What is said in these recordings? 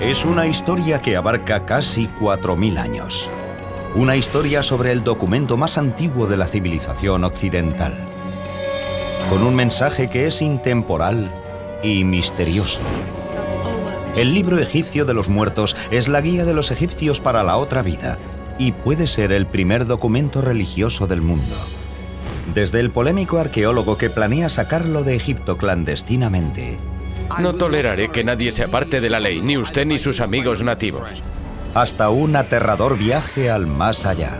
Es una historia que abarca casi 4000 años. Una historia sobre el documento más antiguo de la civilización occidental. Con un mensaje que es intemporal y misterioso. El libro egipcio de los muertos es la guía de los egipcios para la otra vida y puede ser el primer documento religioso del mundo. Desde el polémico arqueólogo que planea sacarlo de Egipto clandestinamente. No toleraré que nadie se aparte de la ley, ni usted ni sus amigos nativos. Hasta un aterrador viaje al más allá.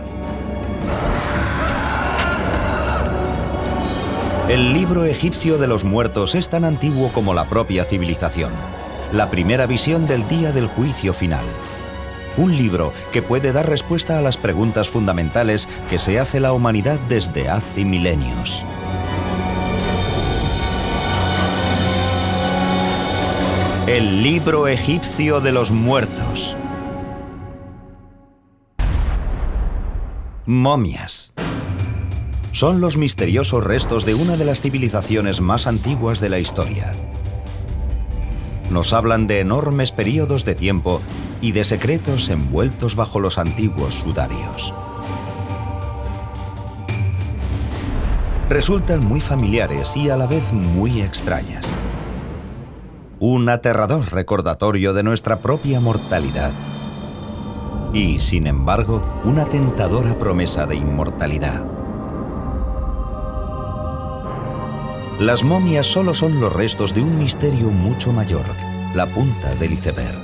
El libro egipcio de los muertos es tan antiguo como la propia civilización. La primera visión del día del juicio final. Un libro que puede dar respuesta a las preguntas fundamentales que se hace la humanidad desde hace milenios. El libro egipcio de los muertos. Momias. Son los misteriosos restos de una de las civilizaciones más antiguas de la historia. Nos hablan de enormes periodos de tiempo y de secretos envueltos bajo los antiguos sudarios. Resultan muy familiares y a la vez muy extrañas. Un aterrador recordatorio de nuestra propia mortalidad. Y, sin embargo, una tentadora promesa de inmortalidad. Las momias solo son los restos de un misterio mucho mayor, la punta del iceberg.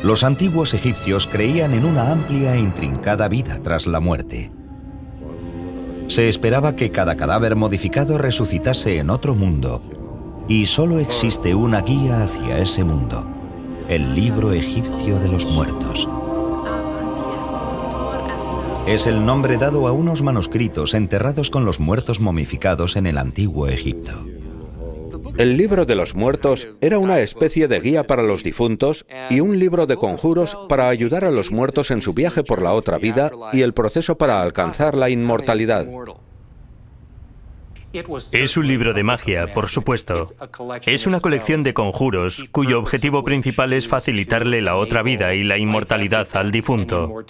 Los antiguos egipcios creían en una amplia e intrincada vida tras la muerte. Se esperaba que cada cadáver modificado resucitase en otro mundo, y solo existe una guía hacia ese mundo, el libro egipcio de los muertos. Es el nombre dado a unos manuscritos enterrados con los muertos momificados en el antiguo Egipto. El libro de los muertos era una especie de guía para los difuntos y un libro de conjuros para ayudar a los muertos en su viaje por la otra vida y el proceso para alcanzar la inmortalidad. Es un libro de magia, por supuesto. Es una colección de conjuros cuyo objetivo principal es facilitarle la otra vida y la inmortalidad al difunto.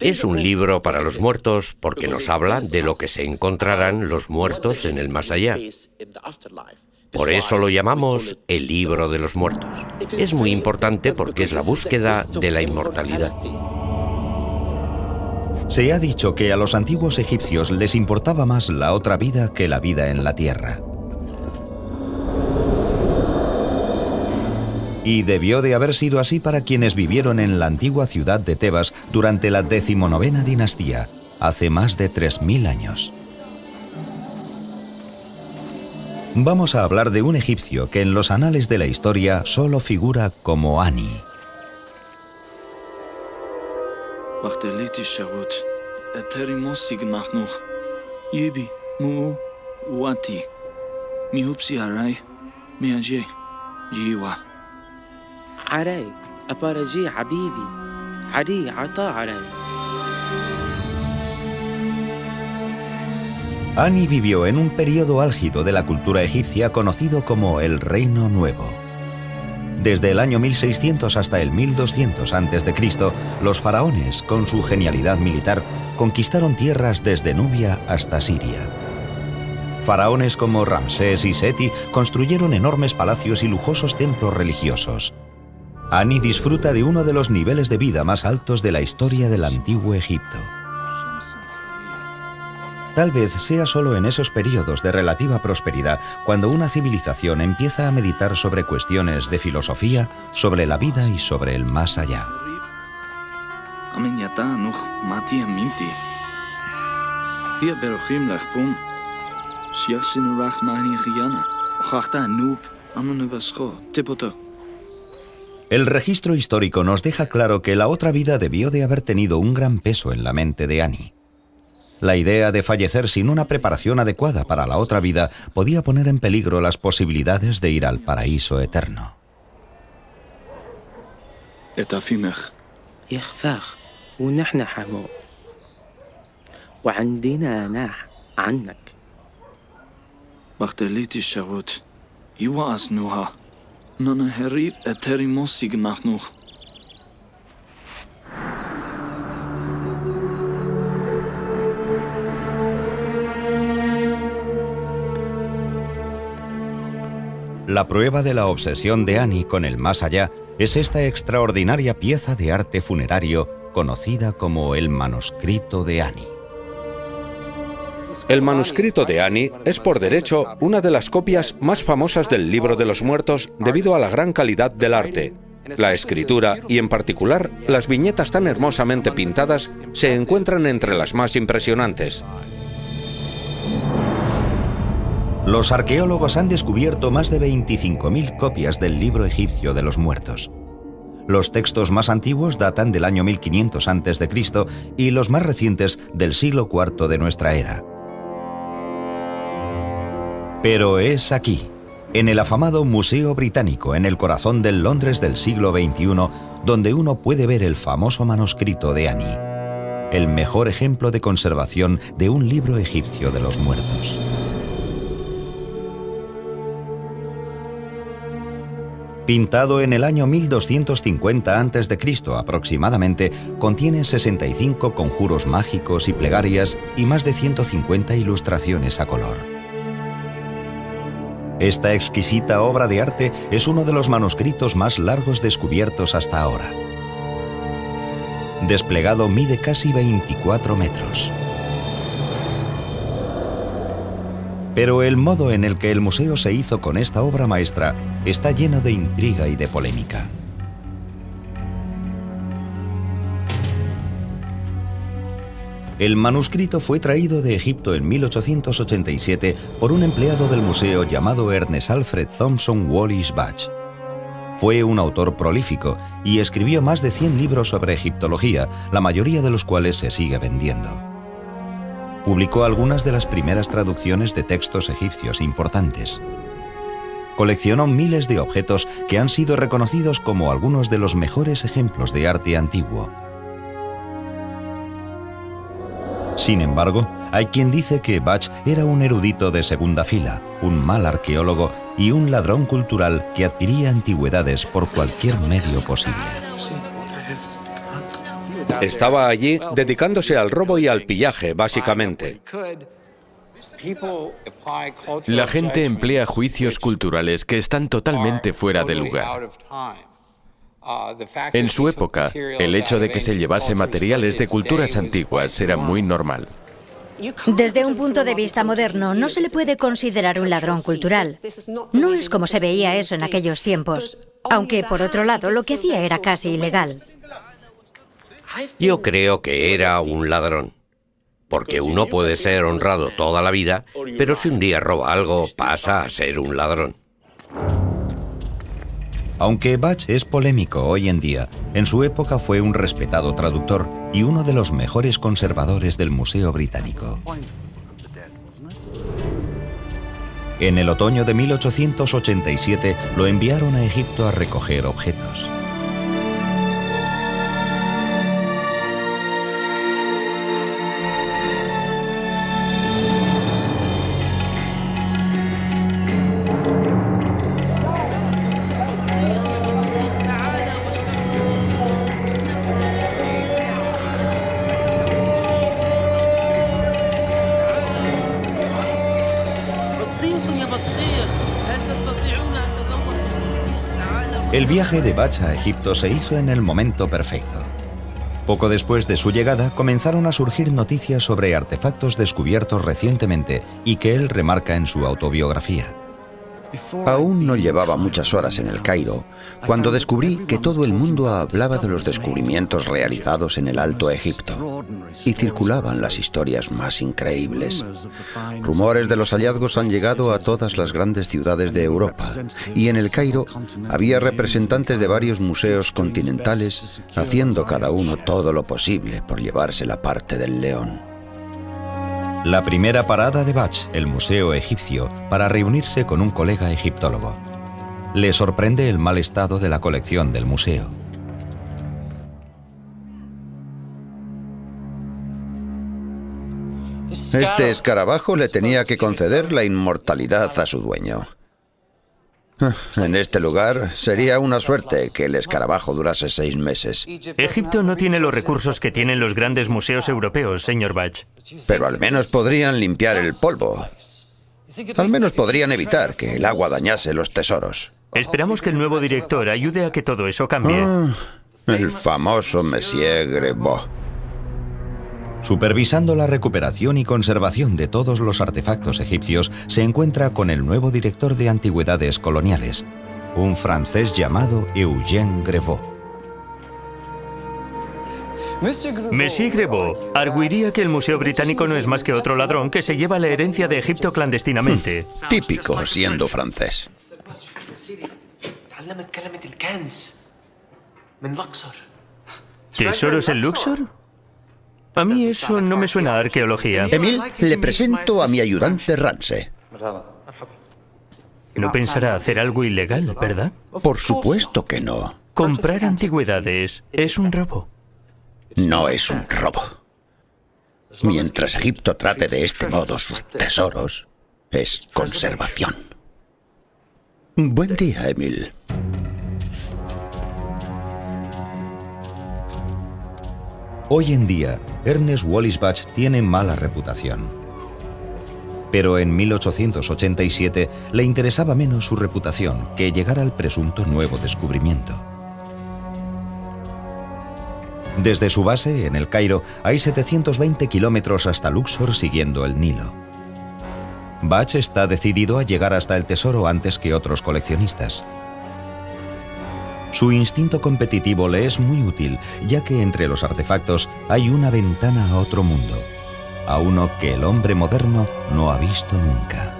Es un libro para los muertos porque nos habla de lo que se encontrarán los muertos en el más allá. Por eso lo llamamos el libro de los muertos. Es muy importante porque es la búsqueda de la inmortalidad. Se ha dicho que a los antiguos egipcios les importaba más la otra vida que la vida en la tierra. Y debió de haber sido así para quienes vivieron en la antigua ciudad de Tebas durante la 19ª dinastía, hace más de 3000 años. Vamos a hablar de un egipcio que en los anales de la historia solo figura como Ani. Ani vivió en un periodo álgido de la cultura egipcia conocido como el Reino Nuevo. Desde el año 1600 hasta el 1200 a.C., los faraones, con su genialidad militar, conquistaron tierras desde Nubia hasta Siria. Faraones como Ramsés y Seti construyeron enormes palacios y lujosos templos religiosos. Ani disfruta de uno de los niveles de vida más altos de la historia del antiguo Egipto. Tal vez sea solo en esos periodos de relativa prosperidad cuando una civilización empieza a meditar sobre cuestiones de filosofía, sobre la vida y sobre el más allá. El registro histórico nos deja claro que la otra vida debió de haber tenido un gran peso en la mente de Ani. La idea de fallecer sin una preparación adecuada para la otra vida podía poner en peligro las posibilidades de ir al paraíso eterno. La prueba de la obsesión de Annie con el más allá es esta extraordinaria pieza de arte funerario conocida como el manuscrito de Annie. El manuscrito de Annie es por derecho una de las copias más famosas del Libro de los Muertos debido a la gran calidad del arte. La escritura y en particular las viñetas tan hermosamente pintadas se encuentran entre las más impresionantes. Los arqueólogos han descubierto más de 25.000 copias del libro egipcio de los muertos. Los textos más antiguos datan del año 1500 a.C. y los más recientes del siglo IV de nuestra era. Pero es aquí, en el afamado Museo Británico, en el corazón del Londres del siglo XXI, donde uno puede ver el famoso manuscrito de Annie, el mejor ejemplo de conservación de un libro egipcio de los muertos. Pintado en el año 1250 a.C. aproximadamente, contiene 65 conjuros mágicos y plegarias y más de 150 ilustraciones a color. Esta exquisita obra de arte es uno de los manuscritos más largos descubiertos hasta ahora. Desplegado mide casi 24 metros. Pero el modo en el que el museo se hizo con esta obra maestra está lleno de intriga y de polémica. El manuscrito fue traído de Egipto en 1887 por un empleado del museo llamado Ernest Alfred Thompson Wallis Budge. Fue un autor prolífico y escribió más de 100 libros sobre egiptología, la mayoría de los cuales se sigue vendiendo. Publicó algunas de las primeras traducciones de textos egipcios importantes. Coleccionó miles de objetos que han sido reconocidos como algunos de los mejores ejemplos de arte antiguo. Sin embargo, hay quien dice que Budge era un erudito de segunda fila, un mal arqueólogo y un ladrón cultural que adquiría antigüedades por cualquier medio posible. Estaba allí dedicándose al robo y al pillaje, básicamente. La gente emplea juicios culturales que están totalmente fuera de lugar. En su época, el hecho de que se llevase materiales de culturas antiguas era muy normal. Desde un punto de vista moderno, no se le puede considerar un ladrón cultural. No es como se veía eso en aquellos tiempos, aunque por otro lado lo que hacía era casi ilegal. Yo creo que era un ladrón, porque uno puede ser honrado toda la vida, pero si un día roba algo, pasa a ser un ladrón. Aunque Budge es polémico hoy en día, en su época fue un respetado traductor y uno de los mejores conservadores del Museo Británico. En el otoño de 1887 lo enviaron a Egipto a recoger objetos. El viaje de Budge a Egipto se hizo en el momento perfecto. Poco después de su llegada, comenzaron a surgir noticias sobre artefactos descubiertos recientemente y que él remarca en su autobiografía. Aún no llevaba muchas horas en el Cairo cuando descubrí que todo el mundo hablaba de los descubrimientos realizados en el Alto Egipto y circulaban las historias más increíbles. Rumores de los hallazgos han llegado a todas las grandes ciudades de Europa y en el Cairo había representantes de varios museos continentales haciendo cada uno todo lo posible por llevarse la parte del león. La primera parada de Budge, el Museo Egipcio, para reunirse con un colega egiptólogo. Le sorprende el mal estado de la colección del museo. Este escarabajo le tenía que conceder la inmortalidad a su dueño. En este lugar sería una suerte que el escarabajo durase 6 meses. Egipto no tiene los recursos que tienen los grandes museos europeos, señor Bach. Pero al menos podrían limpiar el polvo. Al menos podrían evitar que el agua dañase los tesoros. Esperamos que el nuevo director ayude a que todo eso cambie. El famoso Monsieur Grevaux. Supervisando la recuperación y conservación de todos los artefactos egipcios, se encuentra con el nuevo director de antigüedades coloniales, un francés llamado Eugène Grevaux. Monsieur Grevaux arguiría que el Museo Británico no es más que otro ladrón que se lleva la herencia de Egipto clandestinamente. Típico siendo francés. ¿Tesoros en Luxor? A mí eso no me suena a arqueología. Emil, le presento a mi ayudante Ramsey. No pensará hacer algo ilegal, ¿verdad? Por supuesto que no. Comprar antigüedades es un robo. No es un robo. Mientras Egipto trate de este modo sus tesoros, es conservación. Buen día, Emil. Hoy en día, Ernest Wallis Bach tiene mala reputación. Pero en 1887 le interesaba menos su reputación que llegar al presunto nuevo descubrimiento. Desde su base, en el Cairo, hay 720 kilómetros hasta Luxor siguiendo el Nilo. Bach está decidido a llegar hasta el tesoro antes que otros coleccionistas. Su instinto competitivo le es muy útil, ya que entre los artefactos hay una ventana a otro mundo, a uno que el hombre moderno no ha visto nunca.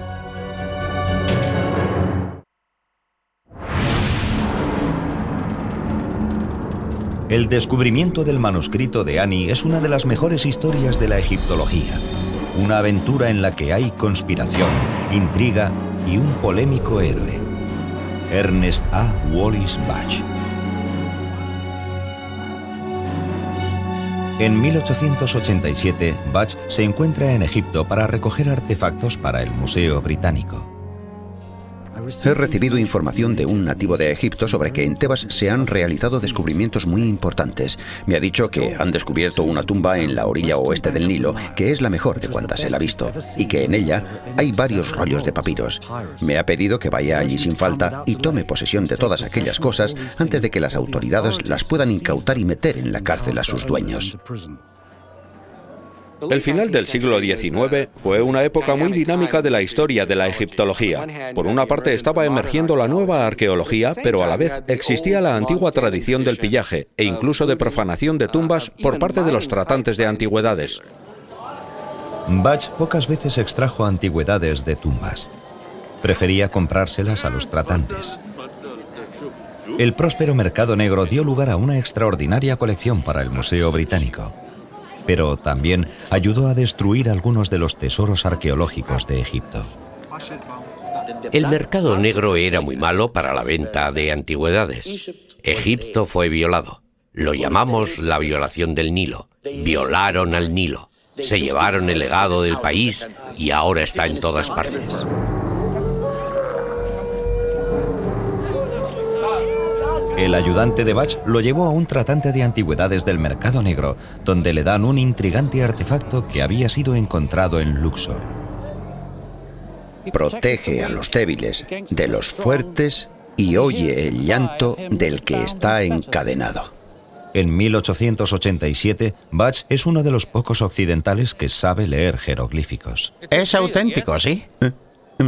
El descubrimiento del manuscrito de Ani es una de las mejores historias de la egiptología. Una aventura en la que hay conspiración, intriga y un polémico héroe. Ernest A. Wallis Bach. En 1887, Bach se encuentra en Egipto para recoger artefactos para el Museo Británico. He recibido información de un nativo de Egipto sobre que en Tebas se han realizado descubrimientos muy importantes. Me ha dicho que han descubierto una tumba en la orilla oeste del Nilo, que es la mejor de cuantas él ha visto, y que en ella hay varios rollos de papiros. Me ha pedido que vaya allí sin falta y tome posesión de todas aquellas cosas antes de que las autoridades las puedan incautar y meter en la cárcel a sus dueños. El final del siglo XIX fue una época muy dinámica de la historia de la egiptología. Por una parte estaba emergiendo la nueva arqueología, pero a la vez existía la antigua tradición del pillaje e incluso de profanación de tumbas por parte de los tratantes de antigüedades. Bach pocas veces extrajo antigüedades de tumbas. Prefería comprárselas a los tratantes. El próspero mercado negro dio lugar a una extraordinaria colección para el Museo Británico, pero también ayudó a destruir algunos de los tesoros arqueológicos de Egipto. El mercado negro era muy malo para la venta de antigüedades. Egipto fue violado. Lo llamamos la violación del Nilo. Violaron al Nilo. Se llevaron el legado del país y ahora está en todas partes. El ayudante de Bach lo llevó a un tratante de antigüedades del mercado negro, donde le dan un intrigante artefacto que había sido encontrado en Luxor. Protege a los débiles de los fuertes y oye el llanto del que está encadenado. En 1887, Bach es uno de los pocos occidentales que sabe leer jeroglíficos. Es auténtico, ¿sí?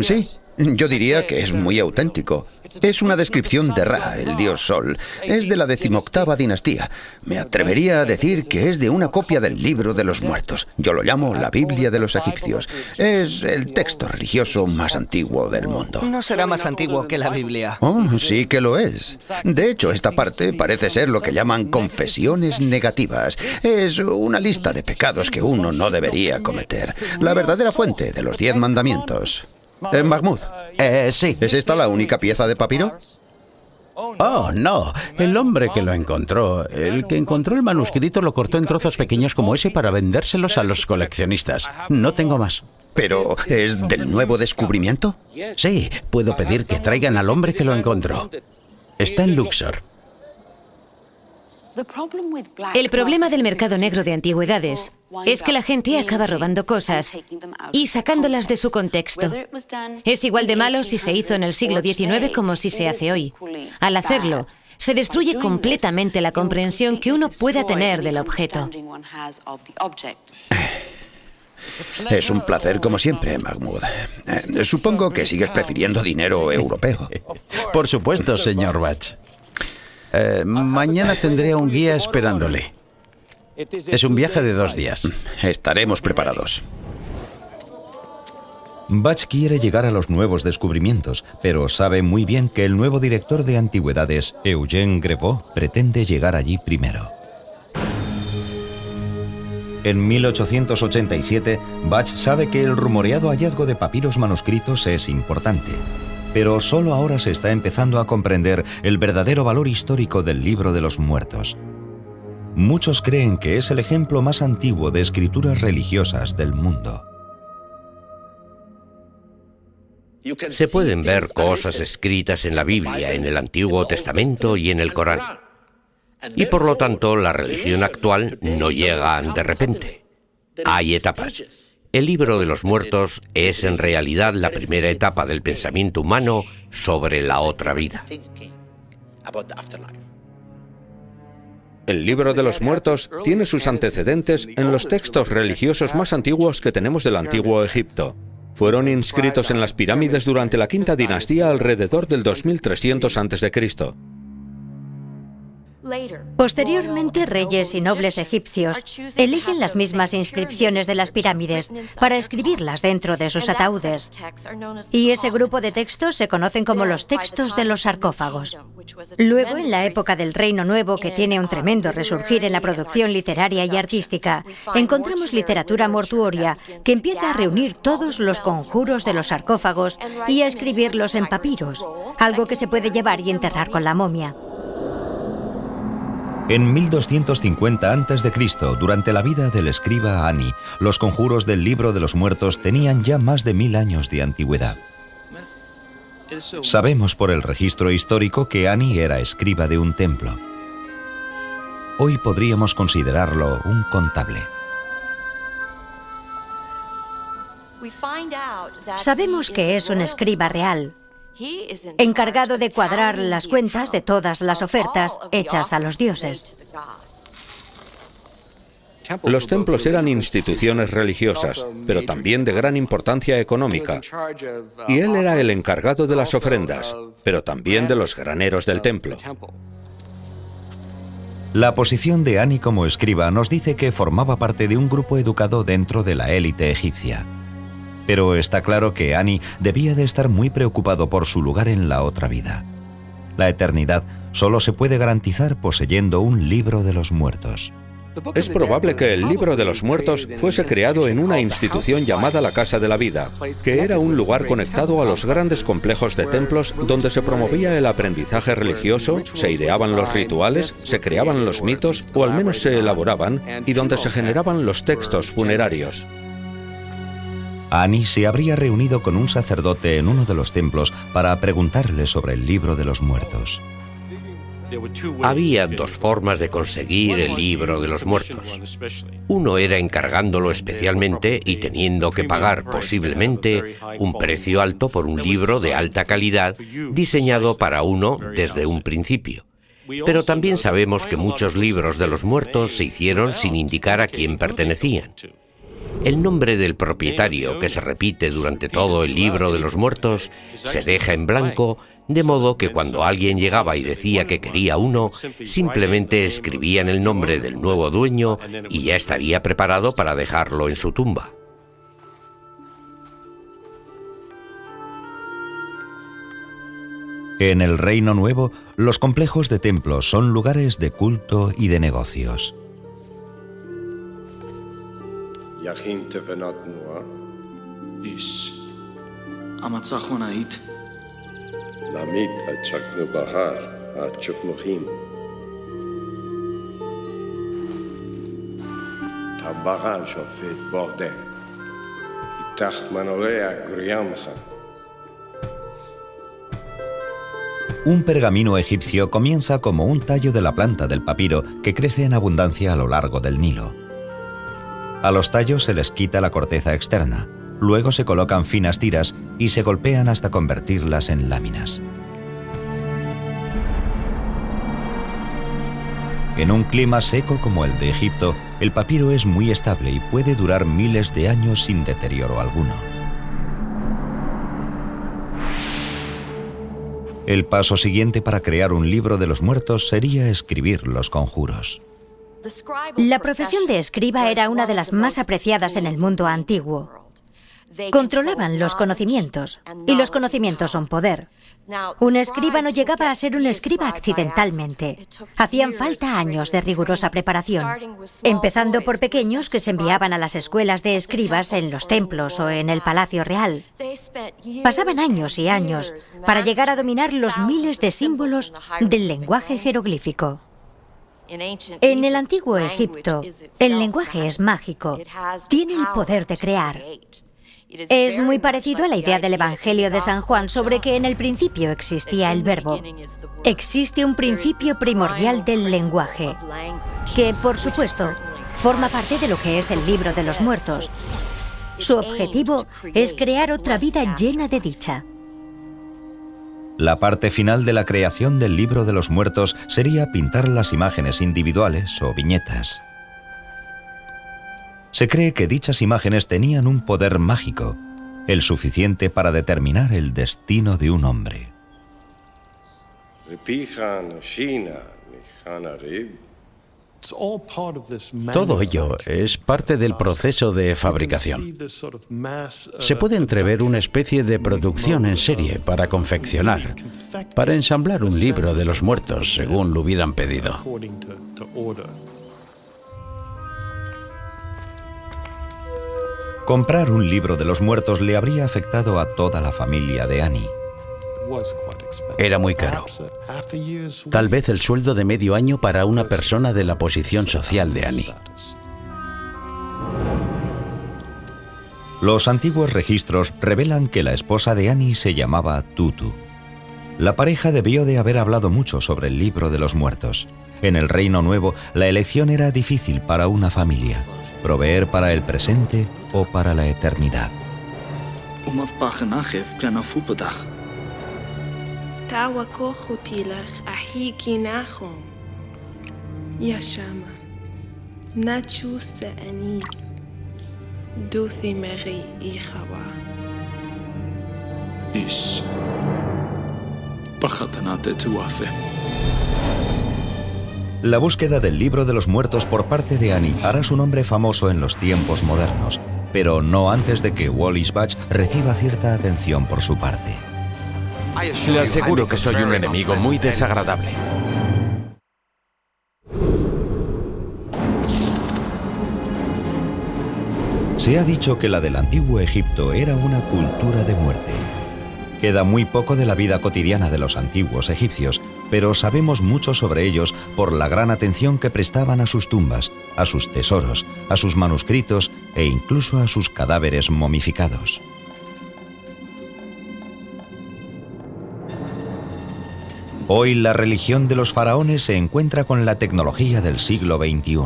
Sí, yo diría que es muy auténtico. Es una descripción de Ra, el dios Sol. Es de la 18ª dinastía. Me atrevería a decir que es de una copia del Libro de los Muertos. Yo lo llamo la Biblia de los egipcios. Es el texto religioso más antiguo del mundo. No será más antiguo que la Biblia. Oh, sí que lo es. De hecho, esta parte parece ser lo que llaman confesiones negativas. Es una lista de pecados que uno no debería cometer. La verdadera fuente de los 10 mandamientos. Mahmoud. Sí. ¿Es esta la única pieza de papiro? Oh, no. El hombre que lo encontró, el que encontró el manuscrito, lo cortó en trozos pequeños como ese para vendérselos a los coleccionistas. No tengo más. ¿Pero es del nuevo descubrimiento? Sí, puedo pedir que traigan al hombre que lo encontró. Está en Luxor. El problema del mercado negro de antigüedades es que la gente acaba robando cosas y sacándolas de su contexto. Es igual de malo si se hizo en el siglo XIX como si se hace hoy. Al hacerlo, se destruye completamente la comprensión que uno pueda tener del objeto. Es un placer como siempre, Mahmoud. Supongo que sigues prefiriendo dinero europeo. Por supuesto, señor Bach. Mañana tendré a un guía esperándole. Es un viaje de 2 días. Estaremos preparados. Bach quiere llegar a los nuevos descubrimientos, pero sabe muy bien que el nuevo director de antigüedades, Eugène Grevaux, pretende llegar allí primero. En 1887, Bach sabe que el rumoreado hallazgo de papiros manuscritos es importante, pero solo ahora se está empezando a comprender el verdadero valor histórico del Libro de los Muertos. Muchos creen que es el ejemplo más antiguo de escrituras religiosas del mundo. Se pueden ver cosas escritas en la Biblia, en el Antiguo Testamento y en el Corán. Y por lo tanto, la religión actual no llega de repente. Hay etapas. El Libro de los Muertos es en realidad la primera etapa del pensamiento humano sobre la otra vida. El Libro de los Muertos tiene sus antecedentes en los textos religiosos más antiguos que tenemos del Antiguo Egipto. Fueron inscritos en las pirámides durante la quinta dinastía alrededor del 2300 a.C. Posteriormente, reyes y nobles egipcios eligen las mismas inscripciones de las pirámides para escribirlas dentro de sus ataúdes. Y ese grupo de textos se conocen como los textos de los sarcófagos. Luego, en la época del Reino Nuevo, que tiene un tremendo resurgir en la producción literaria y artística, encontramos literatura mortuoria que empieza a reunir todos los conjuros de los sarcófagos y a escribirlos en papiros, algo que se puede llevar y enterrar con la momia. En 1250 a.C., durante la vida del escriba Ani, los conjuros del Libro de los Muertos tenían ya más de 1000 años de antigüedad. Sabemos por el registro histórico que Ani era escriba de un templo. Hoy podríamos considerarlo un contable. Sabemos que es un escriba real, encargado de cuadrar las cuentas de todas las ofertas hechas a los dioses. Los templos eran instituciones religiosas, pero también de gran importancia económica. Y él era el encargado de las ofrendas, pero también de los graneros del templo. La posición de Ani como escriba nos dice que formaba parte de un grupo educado dentro de la élite egipcia. Pero está claro que Ani debía de estar muy preocupado por su lugar en la otra vida. La eternidad solo se puede garantizar poseyendo un libro de los muertos. Es probable que el Libro de los Muertos fuese creado en una institución llamada la Casa de la Vida, que era un lugar conectado a los grandes complejos de templos donde se promovía el aprendizaje religioso, se ideaban los rituales, se creaban los mitos, o al menos se elaboraban, y donde se generaban los textos funerarios. Ani se habría reunido con un sacerdote en uno de los templos para preguntarle sobre el Libro de los Muertos. Había 2 formas de conseguir el Libro de los Muertos. Uno era encargándolo especialmente y teniendo que pagar posiblemente un precio alto por un libro de alta calidad diseñado para uno desde un principio. Pero también sabemos que muchos libros de los muertos se hicieron sin indicar a quién pertenecían. El nombre del propietario, que se repite durante todo el Libro de los Muertos, se deja en blanco, de modo que cuando alguien llegaba y decía que quería uno, simplemente escribían el nombre del nuevo dueño y ya estaría preparado para dejarlo en su tumba. En el Reino Nuevo, los complejos de templos son lugares de culto y de negocios. יכין תבנת תנועה. איש. המצחונאית. למית הצ'קנו בהר, הצ'ופמוחים. טבחה שופט בורדל. Un pergamino egipcio comienza como un tallo de la planta del papiro que crece en abundancia a lo largo del Nilo. A los tallos se les quita la corteza externa, luego se colocan finas tiras y se golpean hasta convertirlas en láminas. En un clima seco como el de Egipto, el papiro es muy estable y puede durar miles de años sin deterioro alguno. El paso siguiente para crear un libro de los muertos sería escribir los conjuros. La profesión de escriba era una de las más apreciadas en el mundo antiguo. Controlaban los conocimientos, y los conocimientos son poder. Un escriba no llegaba a ser un escriba accidentalmente. Hacían falta años de rigurosa preparación, empezando por pequeños que se enviaban a las escuelas de escribas en los templos o en el Palacio Real. Pasaban años y años para llegar a dominar los miles de símbolos del lenguaje jeroglífico. En el antiguo Egipto, el lenguaje es mágico, tiene el poder de crear. Es muy parecido a la idea del Evangelio de San Juan sobre que en el principio existía el verbo. Existe un principio primordial del lenguaje, que, por supuesto, forma parte de lo que es el libro de los muertos. Su objetivo es crear otra vida llena de dicha. La parte final de la creación del libro de los muertos sería pintar las imágenes individuales o viñetas. Se cree que dichas imágenes tenían un poder mágico, el suficiente para determinar el destino de un hombre. Todo ello es parte del proceso de fabricación. Se puede entrever una especie de producción en serie para confeccionar, para ensamblar un libro de los muertos según lo hubieran pedido. Comprar un libro de los muertos le habría afectado a toda la familia de Annie. Era muy caro. Tal vez el sueldo de medio año para una persona de la posición social de Annie. Los antiguos registros revelan que la esposa de Annie se llamaba Tutu. La pareja debió de haber hablado mucho sobre el libro de los muertos. En el Reino Nuevo, la elección era difícil para una familia: proveer para el presente o para la eternidad. La búsqueda del libro de los muertos por parte de Annie hará su nombre famoso en los tiempos modernos, pero no antes de que Wallis Budge reciba cierta atención por su parte. Le aseguro que soy un enemigo muy desagradable. Se ha dicho que la del antiguo Egipto era una cultura de muerte. Queda muy poco de la vida cotidiana de los antiguos egipcios, pero sabemos mucho sobre ellos por la gran atención que prestaban a sus tumbas, a sus tesoros, a sus manuscritos e incluso a sus cadáveres momificados. Hoy la religión de los faraones se encuentra con la tecnología del siglo XXI.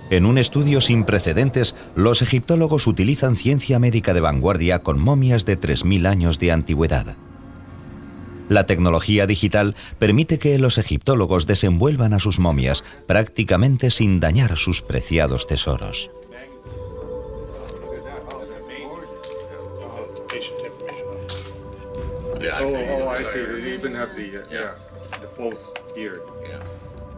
En un estudio sin precedentes, los egiptólogos utilizan ciencia médica de vanguardia con momias de 3000 años de antigüedad. La tecnología digital permite que los egiptólogos desenvuelvan a sus momias prácticamente sin dañar sus preciados tesoros.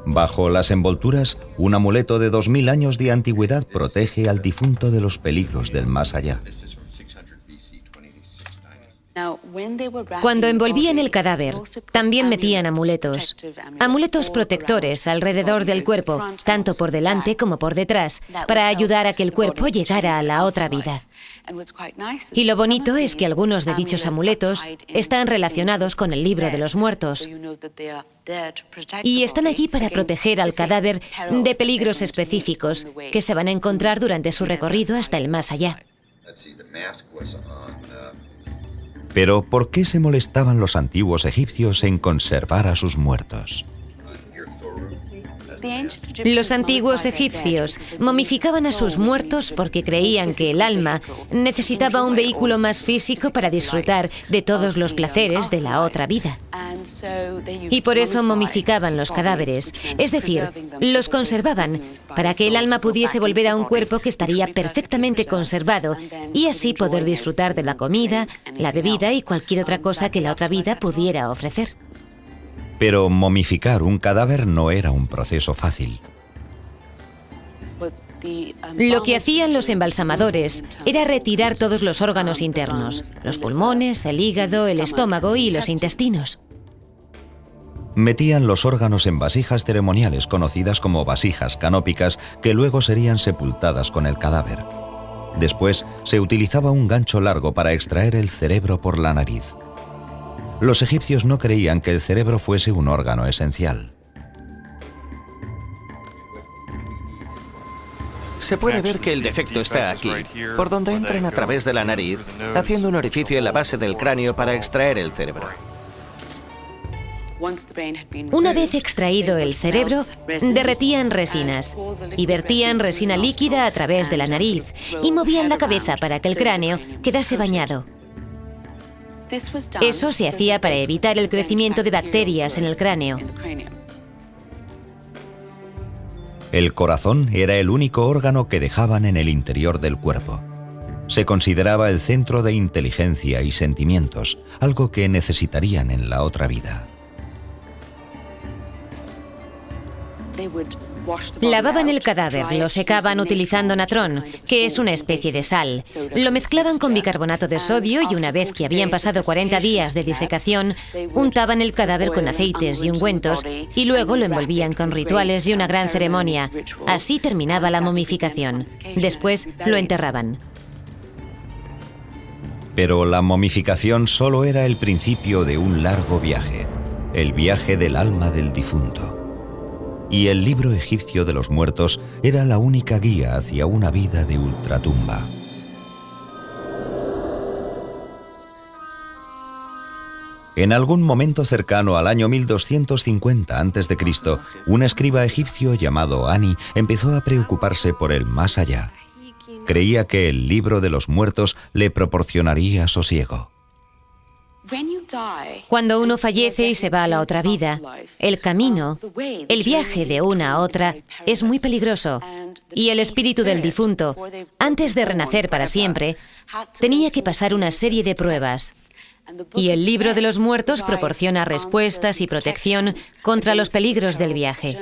Bajo las envolturas, un amuleto de 2000 años de antigüedad protege al difunto de los peligros del más allá. Cuando envolvían el cadáver, también metían amuletos. Amuletos protectores alrededor del cuerpo, tanto por delante como por detrás, para ayudar a que el cuerpo llegara a la otra vida. Y lo bonito es que algunos de dichos amuletos están relacionados con el libro de los muertos. Y están allí para proteger al cadáver de peligros específicos que se van a encontrar durante su recorrido hasta el más allá. Pero ¿por qué se molestaban los antiguos egipcios en conservar a sus muertos? Los antiguos egipcios momificaban a sus muertos porque creían que el alma necesitaba un vehículo más físico para disfrutar de todos los placeres de la otra vida. Y por eso momificaban los cadáveres, es decir, los conservaban para que el alma pudiese volver a un cuerpo que estaría perfectamente conservado y así poder disfrutar de la comida, la bebida y cualquier otra cosa que la otra vida pudiera ofrecer. Pero momificar un cadáver no era un proceso fácil. Lo que hacían los embalsamadores era retirar todos los órganos internos, los pulmones, el hígado, el estómago y los intestinos. Metían los órganos en vasijas ceremoniales conocidas como vasijas canópicas que luego serían sepultadas con el cadáver. Después se utilizaba un gancho largo para extraer el cerebro por la nariz. Los egipcios no creían que el cerebro fuese un órgano esencial. Se puede ver que el defecto está aquí, por donde entran a través de la nariz, haciendo un orificio en la base del cráneo para extraer el cerebro. Una vez extraído el cerebro, derretían resinas y vertían resina líquida a través de la nariz y movían la cabeza para que el cráneo quedase bañado. Eso se hacía para evitar el crecimiento de bacterias en el cráneo. El corazón era el único órgano que dejaban en el interior del cuerpo. Se consideraba el centro de inteligencia y sentimientos, algo que necesitarían en la otra vida. Lavaban el cadáver, lo secaban utilizando natrón, que es una especie de sal. Lo mezclaban con bicarbonato de sodio y una vez que habían pasado 40 días de disecación, untaban el cadáver con aceites y ungüentos y luego lo envolvían con rituales y una gran ceremonia. Así terminaba la momificación. Después lo enterraban. Pero la momificación solo era el principio de un largo viaje, el viaje del alma del difunto. Y el libro egipcio de los muertos era la única guía hacia una vida de ultratumba. En algún momento cercano al año 1250 a.C., un escriba egipcio llamado Ani empezó a preocuparse por el más allá. Creía que el libro de los muertos le proporcionaría sosiego. Cuando uno fallece y se va a la otra vida, el camino, el viaje de una a otra, es muy peligroso. Y el espíritu del difunto, antes de renacer para siempre, tenía que pasar una serie de pruebas. Y el libro de los muertos proporciona respuestas y protección contra los peligros del viaje.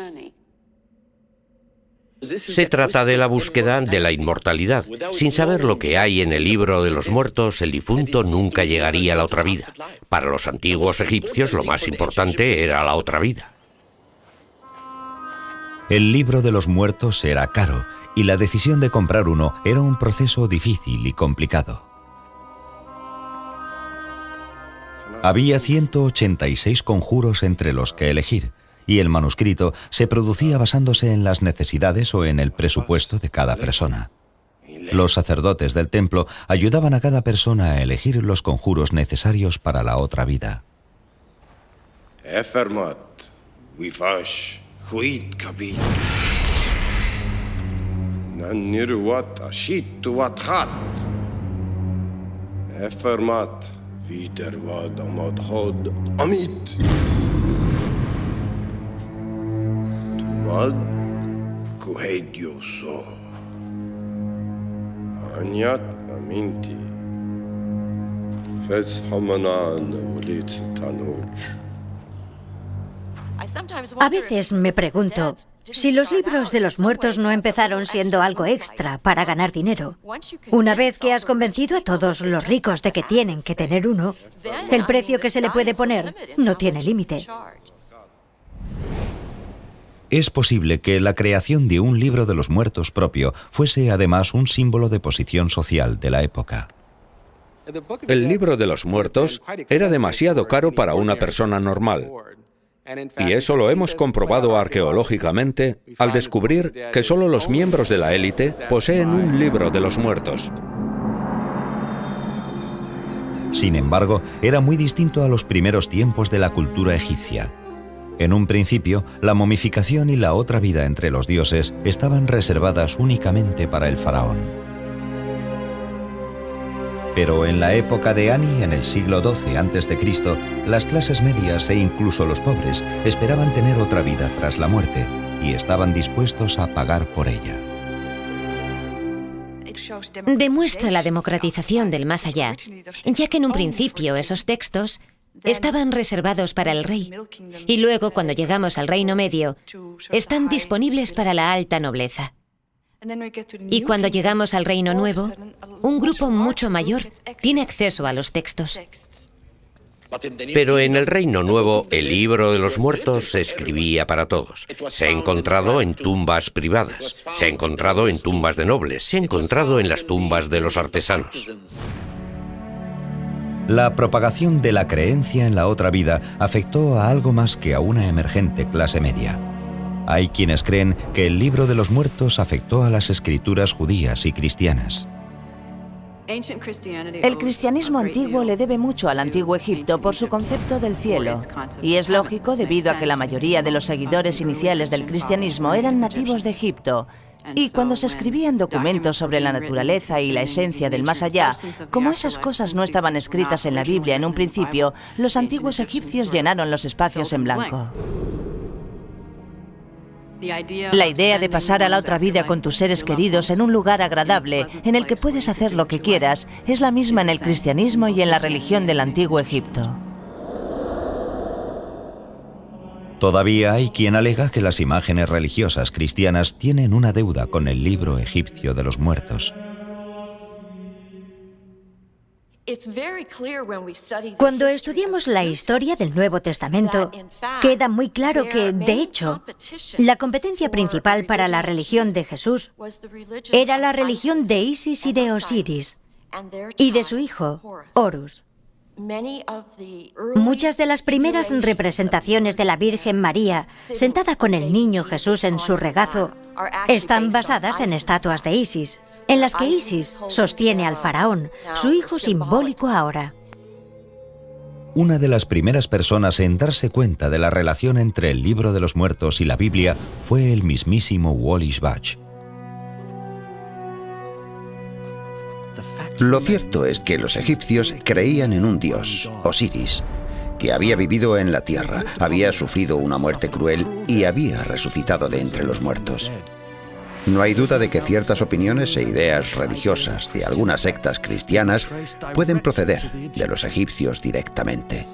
Se trata de la búsqueda de la inmortalidad. Sin saber lo que hay en el libro de los muertos, el difunto nunca llegaría a la otra vida. Para los antiguos egipcios, lo más importante era la otra vida. El libro de los muertos era caro y la decisión de comprar uno era un proceso difícil y complicado. Había 186 conjuros entre los que elegir, y el manuscrito se producía basándose en las necesidades o en el presupuesto de cada persona. Los sacerdotes del templo ayudaban a cada persona a elegir los conjuros necesarios para la otra vida. Mad kuheidioso Anyat aminti Fetz hamanan wulit tanuch. A veces me pregunto si los libros de los muertos no empezaron siendo algo extra para ganar dinero. Una vez que has convencido a todos los ricos de que tienen que tener uno, el precio que se le puede poner no tiene límite. Es posible que la creación de un libro de los muertos propio fuese además un símbolo de posición social de la época. El libro de los muertos era demasiado caro para una persona normal. Y eso lo hemos comprobado arqueológicamente al descubrir que solo los miembros de la élite poseen un libro de los muertos. Sin embargo, era muy distinto a los primeros tiempos de la cultura egipcia. En un principio, la momificación y la otra vida entre los dioses estaban reservadas únicamente para el faraón. Pero en la época de Ani, en el siglo XII a.C., las clases medias e incluso los pobres esperaban tener otra vida tras la muerte y estaban dispuestos a pagar por ella. Demuestra la democratización del más allá, ya que en un principio esos textos estaban reservados para el rey, y luego, cuando llegamos al Reino Medio, están disponibles para la alta nobleza. Y cuando llegamos al Reino Nuevo, un grupo mucho mayor tiene acceso a los textos. Pero en el Reino Nuevo, el libro de los muertos se escribía para todos. Se ha encontrado en tumbas privadas, se ha encontrado en tumbas de nobles, se ha encontrado en las tumbas de los artesanos. La propagación de la creencia en la otra vida afectó a algo más que a una emergente clase media. Hay quienes creen que el libro de los muertos afectó a las escrituras judías y cristianas. El cristianismo antiguo le debe mucho al antiguo Egipto por su concepto del cielo, y es lógico debido a que la mayoría de los seguidores iniciales del cristianismo eran nativos de Egipto, y cuando se escribían documentos sobre la naturaleza y la esencia del más allá, como esas cosas no estaban escritas en la Biblia en un principio, los antiguos egipcios llenaron los espacios en blanco. La idea de pasar a la otra vida con tus seres queridos en un lugar agradable, en el que puedes hacer lo que quieras, es la misma en el cristianismo y en la religión del antiguo Egipto. Todavía hay quien alega que las imágenes religiosas cristianas tienen una deuda con el libro egipcio de los muertos. Cuando estudiamos la historia del Nuevo Testamento, queda muy claro que, de hecho, la competencia principal para la religión de Jesús era la religión de Isis y de Osiris, y de su hijo, Horus. Muchas de las primeras representaciones de la Virgen María, sentada con el niño Jesús en su regazo, están basadas en estatuas de Isis, en las que Isis sostiene al faraón, su hijo simbólico ahora. Una de las primeras personas en darse cuenta de la relación entre el libro de los muertos y la Biblia fue el mismísimo Wallis Budge. Lo cierto es que los egipcios creían en un dios, Osiris, que había vivido en la tierra, había sufrido una muerte cruel y había resucitado de entre los muertos. No hay duda de que ciertas opiniones e ideas religiosas de algunas sectas cristianas pueden proceder de los egipcios directamente.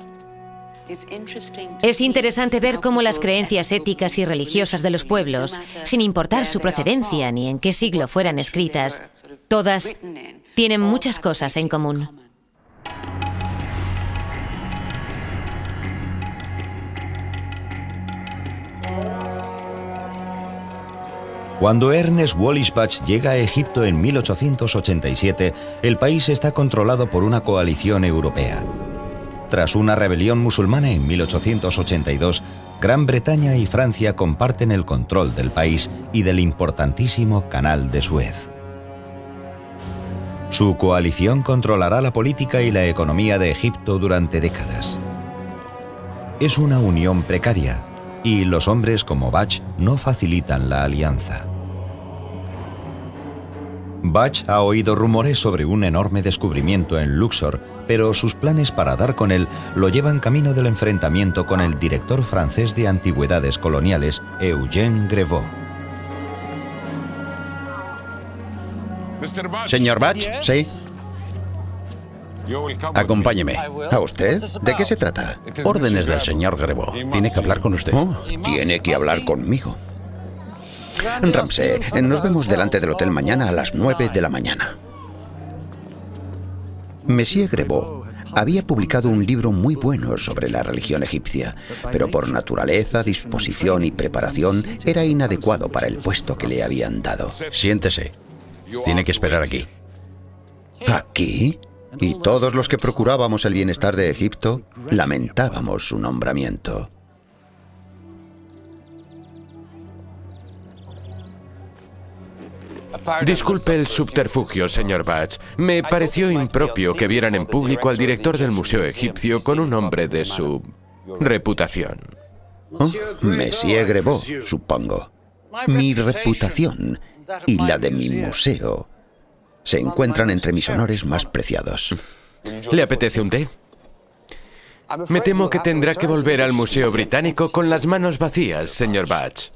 Es interesante ver cómo las creencias éticas y religiosas de los pueblos, sin importar su procedencia ni en qué siglo fueran escritas, todas tienen muchas cosas en común. Cuando Ernest Wallis Budge llega a Egipto en 1887, el país está controlado por una coalición europea. Tras una rebelión musulmana en 1882, Gran Bretaña y Francia comparten el control del país y del importantísimo Canal de Suez. Su coalición controlará la política y la economía de Egipto durante décadas. Es una unión precaria, y los hombres como Budge no facilitan la alianza. Budge ha oído rumores sobre un enorme descubrimiento en Luxor, pero sus planes para dar con él lo llevan camino del enfrentamiento con el director francés de antigüedades coloniales, Eugène Grevaux. Señor Budge, ¿Sí? acompáñeme. ¿A usted? ¿De qué se trata? Órdenes del señor Grevaux. Tiene que hablar con usted. Oh, tiene que hablar conmigo. Ramsey, nos vemos delante del hotel mañana a las 9 de la mañana. Monsieur Grevaux había publicado un libro muy bueno sobre la religión egipcia, pero por naturaleza, disposición y preparación era inadecuado para el puesto que le habían dado. Siéntese. Tiene que esperar aquí. ¿Aquí? Y todos los que procurábamos el bienestar de Egipto lamentábamos su nombramiento. Disculpe el subterfugio, señor Bach. Me pareció impropio que vieran en público al director del Museo Egipcio con un hombre de su reputación. Oh, Monsieur Grebot, supongo. Mi reputación y la de mi museo se encuentran entre mis honores más preciados. ¿Le apetece un té? Me temo que tendrá que volver al Museo Británico con las manos vacías, señor Bach.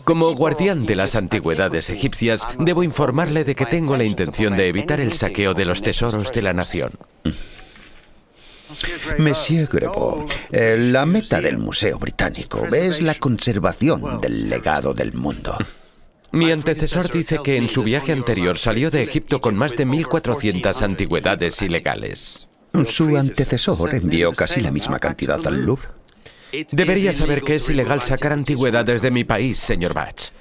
Como guardián de las antigüedades egipcias, debo informarle de que tengo la intención de evitar el saqueo de los tesoros de la nación. Monsieur Grebot, la meta del Museo Británico es la conservación del legado del mundo. Mi antecesor dice que en su viaje anterior salió de Egipto con más de 1.400 antigüedades ilegales. Su antecesor envió casi la misma cantidad al Louvre. Debería saber que es ilegal sacar antigüedades de mi país, señor Bach.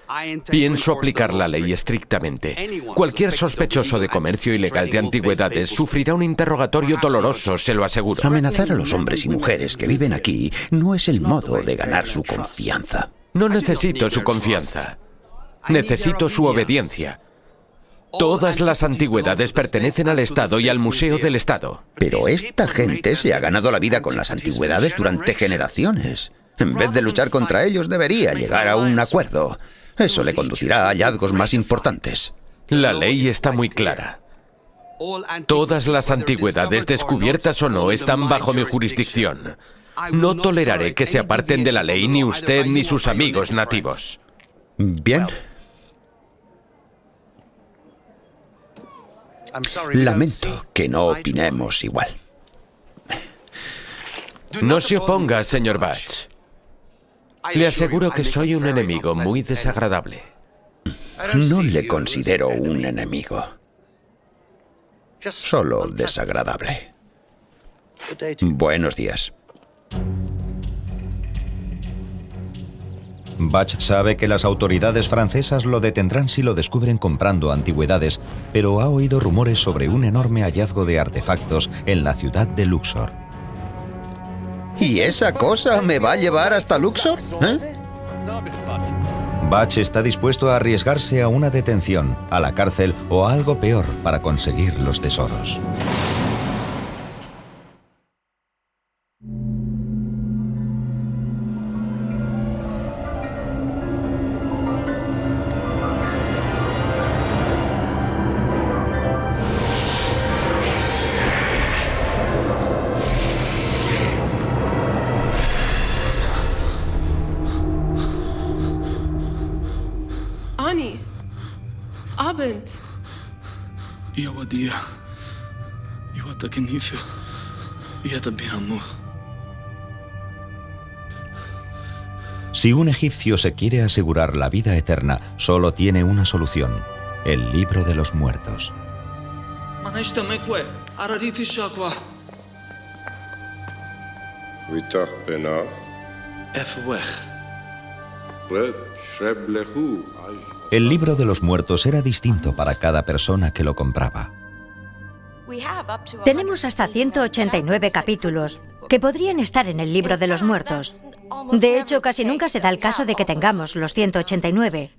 Pienso aplicar la ley estrictamente. Cualquier sospechoso de comercio ilegal de antigüedades sufrirá un interrogatorio doloroso, se lo aseguro. Amenazar a los hombres y mujeres que viven aquí no es el modo de ganar su confianza. No necesito su confianza. Necesito su obediencia. Todas las antigüedades pertenecen al Estado y al Museo del Estado. Pero esta gente se ha ganado la vida con las antigüedades durante generaciones. En vez de luchar contra ellos, debería llegar a un acuerdo. Eso le conducirá a hallazgos más importantes. La ley está muy clara. Todas las antigüedades, descubiertas o no, están bajo mi jurisdicción. No toleraré que se aparten de la ley ni usted ni sus amigos nativos. Bien. Lamento que no opinemos igual. No se oponga, señor Bach. Le aseguro que soy un enemigo muy desagradable. No le considero un enemigo. Solo desagradable. Buenos días. Bach sabe que las autoridades francesas lo detendrán si lo descubren comprando antigüedades, pero ha oído rumores sobre un enorme hallazgo de artefactos en la ciudad de Luxor. ¿Y esa cosa me va a llevar hasta Luxor? Bach está dispuesto a arriesgarse a una detención, a la cárcel o a algo peor para conseguir los tesoros. Si un egipcio se quiere asegurar la vida eterna, solo tiene una solución: el libro de los muertos. El libro de los muertos era distinto para cada persona que lo compraba. Tenemos hasta 189 capítulos que podrían estar en el libro de los muertos. De hecho, casi nunca se da el caso de que tengamos los 189.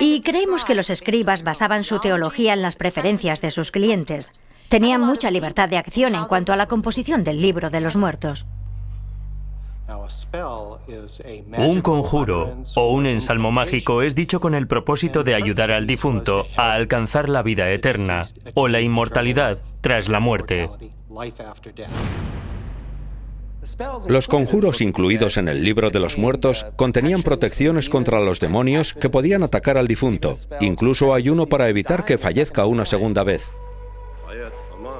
Y creemos que los escribas basaban su teología en las preferencias de sus clientes. Tenían mucha libertad de acción en cuanto a la composición del libro de los muertos. Un conjuro o un ensalmo mágico es dicho con el propósito de ayudar al difunto a alcanzar la vida eterna o la inmortalidad tras la muerte. Los conjuros incluidos en el libro de los muertos contenían protecciones contra los demonios que podían atacar al difunto. Incluso hay uno para evitar que fallezca una segunda vez.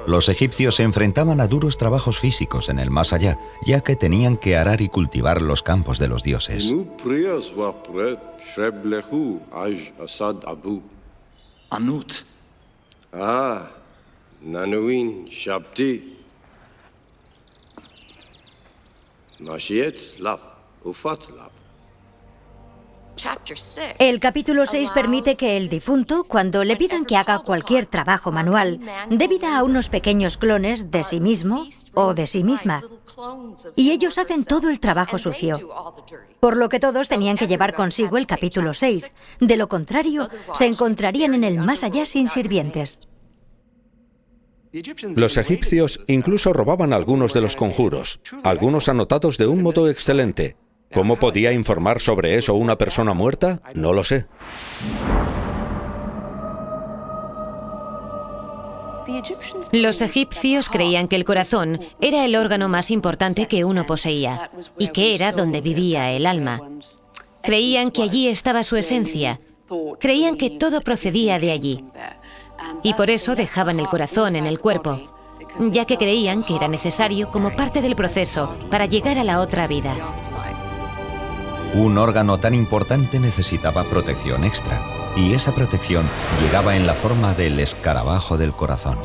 Los egipcios se enfrentaban a duros trabajos físicos en el más allá, ya que tenían que arar y cultivar los campos de los dioses. El capítulo 6 permite que el difunto, cuando le pidan que haga cualquier trabajo manual, dé vida a unos pequeños clones de sí mismo o de sí misma. Y ellos hacen todo el trabajo sucio. Por lo que todos tenían que llevar consigo el capítulo 6. De lo contrario, se encontrarían en el más allá sin sirvientes. Los egipcios incluso robaban algunos de los conjuros, algunos anotados de un modo excelente. ¿Cómo podía informar sobre eso una persona muerta? No lo sé. Los egipcios creían que el corazón era el órgano más importante que uno poseía y que era donde vivía el alma. Creían que allí estaba su esencia. Creían que todo procedía de allí. Y por eso dejaban el corazón en el cuerpo, ya que creían que era necesario como parte del proceso para llegar a la otra vida. Un órgano tan importante necesitaba protección extra, y esa protección llegaba en la forma del escarabajo del corazón.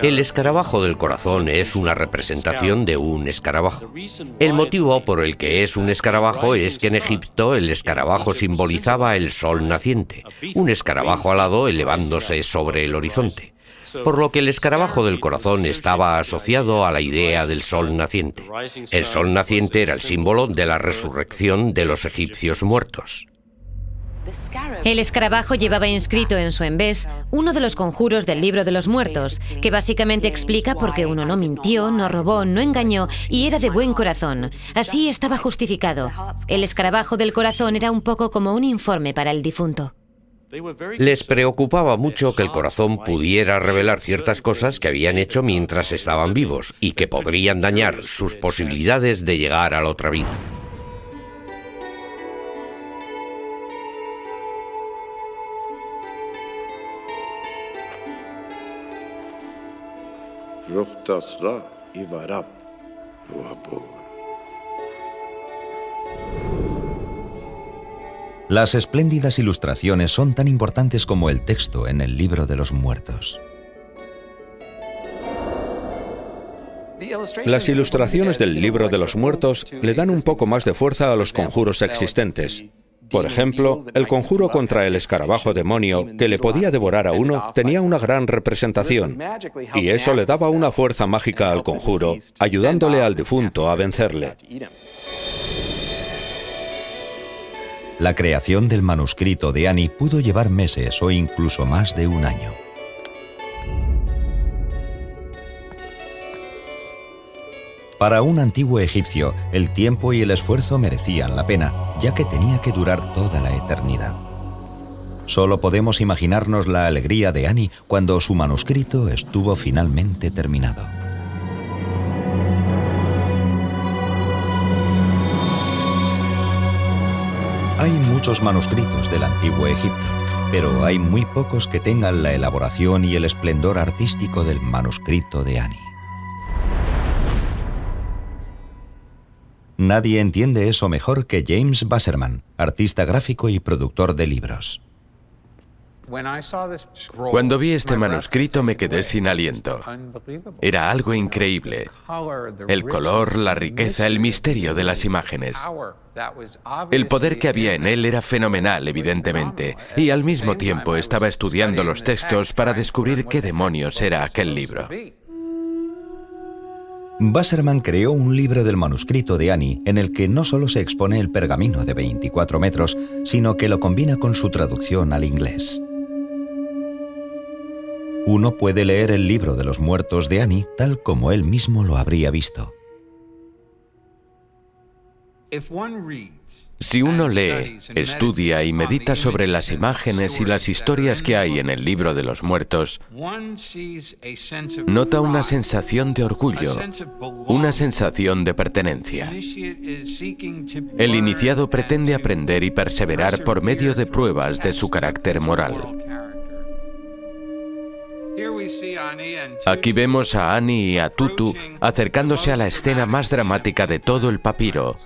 El escarabajo del corazón es una representación de un escarabajo. El motivo por el que es un escarabajo es que en Egipto el escarabajo simbolizaba el sol naciente, un escarabajo alado elevándose sobre el horizonte, por lo que el escarabajo del corazón estaba asociado a la idea del sol naciente. El sol naciente era el símbolo de la resurrección de los egipcios muertos. El escarabajo llevaba inscrito en su embés uno de los conjuros del libro de los muertos, que básicamente explica por qué uno no mintió, no robó, no engañó y era de buen corazón. Así estaba justificado. El escarabajo del corazón era un poco como un informe para el difunto. Les preocupaba mucho que el corazón pudiera revelar ciertas cosas que habían hecho mientras estaban vivos y que podrían dañar sus posibilidades de llegar a la otra vida. Las espléndidas ilustraciones son tan importantes como el texto en el libro de los muertos. Las ilustraciones del libro de los muertos le dan un poco más de fuerza a los conjuros existentes. Por ejemplo, el conjuro contra el escarabajo demonio que le podía devorar a uno tenía una gran representación, y eso le daba una fuerza mágica al conjuro, ayudándole al difunto a vencerle. La creación del manuscrito de Ani pudo llevar meses o incluso más de un año. Para un antiguo egipcio, el tiempo y el esfuerzo merecían la pena, ya que tenía que durar toda la eternidad. Solo podemos imaginarnos la alegría de Ani cuando su manuscrito estuvo finalmente terminado. Hay muchos manuscritos del antiguo Egipto, pero hay muy pocos que tengan la elaboración y el esplendor artístico del manuscrito de Ani. Nadie entiende eso mejor que James Wasserman, artista gráfico y productor de libros. Cuando vi este manuscrito me quedé sin aliento. Era algo increíble. El color, la riqueza, el misterio de las imágenes. El poder que había en él era fenomenal, evidentemente, y al mismo tiempo estaba estudiando los textos para descubrir qué demonios era aquel libro. Wasserman creó un libro del manuscrito de Ani en el que no solo se expone el pergamino de 24 metros, sino que lo combina con su traducción al inglés. Uno puede leer el libro de los muertos de Ani tal como él mismo lo habría visto. Si uno lee, estudia y medita sobre las imágenes y las historias que hay en el libro de los muertos, nota una sensación de orgullo, una sensación de pertenencia. El iniciado pretende aprender y perseverar por medio de pruebas de su carácter moral. Aquí vemos a Ani y a Tutu acercándose a la escena más dramática de todo el papiro,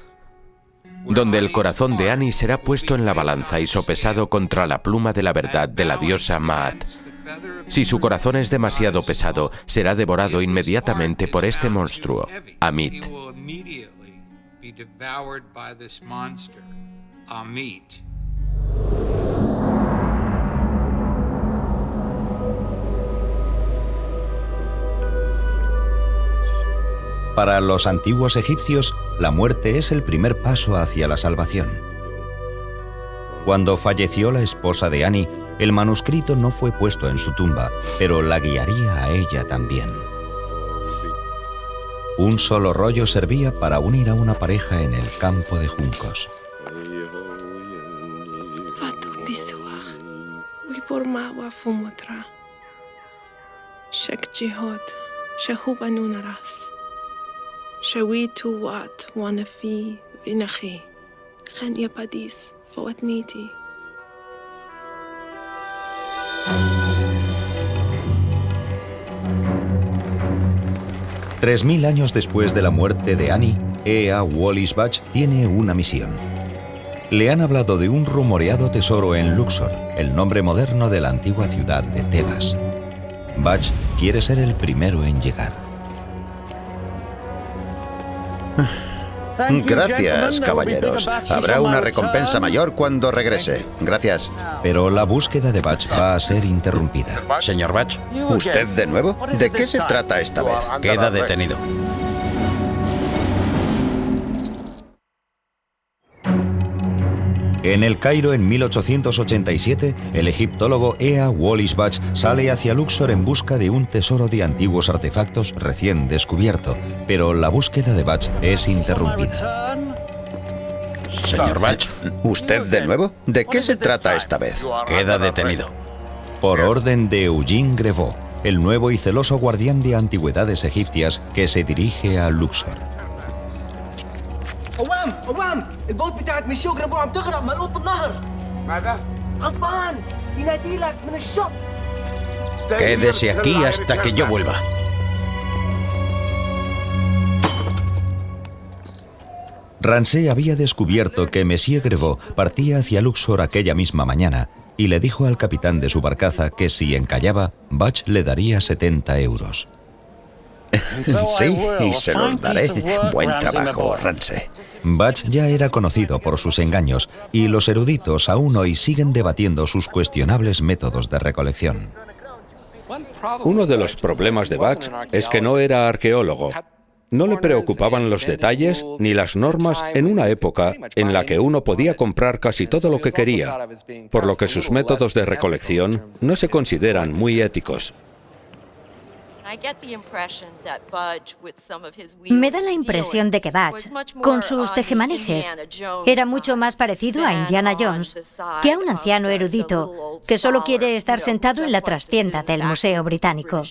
donde el corazón de Ani será puesto en la balanza y sopesado contra la pluma de la verdad de la diosa Maat. Si su corazón es demasiado pesado, será devorado inmediatamente por este monstruo, Amit. be devoured by this monster, Amit. Para los antiguos egipcios, la muerte es el primer paso hacia la salvación. Cuando falleció la esposa de Ani, el manuscrito no fue puesto en su tumba, pero la guiaría a ella también. Un solo rollo servía para unir a una pareja en el campo de juncos. Tres 3000 años después de la muerte de Ani, Ea Wallis Budge tiene una misión. Le han hablado de un rumoreado tesoro en Luxor, el nombre moderno de la antigua ciudad de Tebas. Budge quiere ser el primero en llegar. Gracias, caballeros. Habrá una recompensa mayor cuando regrese. Gracias. Pero la búsqueda de Budge va a ser interrumpida. Señor Budge. ¿Usted de nuevo? ¿De qué se trata esta vez? Queda detenido. En el Cairo en 1887, el egiptólogo Ea Wallis Budge sale hacia Luxor en busca de un tesoro de antiguos artefactos recién descubierto, pero la búsqueda de Budge es interrumpida. Señor Budge. ¿Usted de nuevo? ¿De qué se trata esta vez? Queda detenido. Por orden de Eugene Grevaux, el nuevo y celoso guardián de antigüedades egipcias que se dirige a Luxor. عوام البوت بتاعت مسيو جريفو عم تغرق ملقوط بالنهر. ماذا؟ غضبان ينادي لك من الشط. Quédese aquí hasta que yo vuelva. Ramsay había descubierto que Monsieur Grevaux partía hacia Luxor aquella misma mañana y le dijo al capitán de su barcaza que si encallaba, Budge le daría 70 euros. Sí, y se los daré. Buen trabajo, Ramsay. Budge ya era conocido por sus engaños y los eruditos aún hoy siguen debatiendo sus cuestionables métodos de recolección. Uno de los problemas de Budge es que no era arqueólogo. No le preocupaban los detalles ni las normas en una época en la que uno podía comprar casi todo lo que quería, por lo que sus métodos de recolección no se consideran muy éticos. Me da la impresión de que Budge, con sus tejemanejes, era mucho más parecido a Indiana Jones que a un anciano erudito que solo quiere estar sentado en la trastienda del Museo Británico.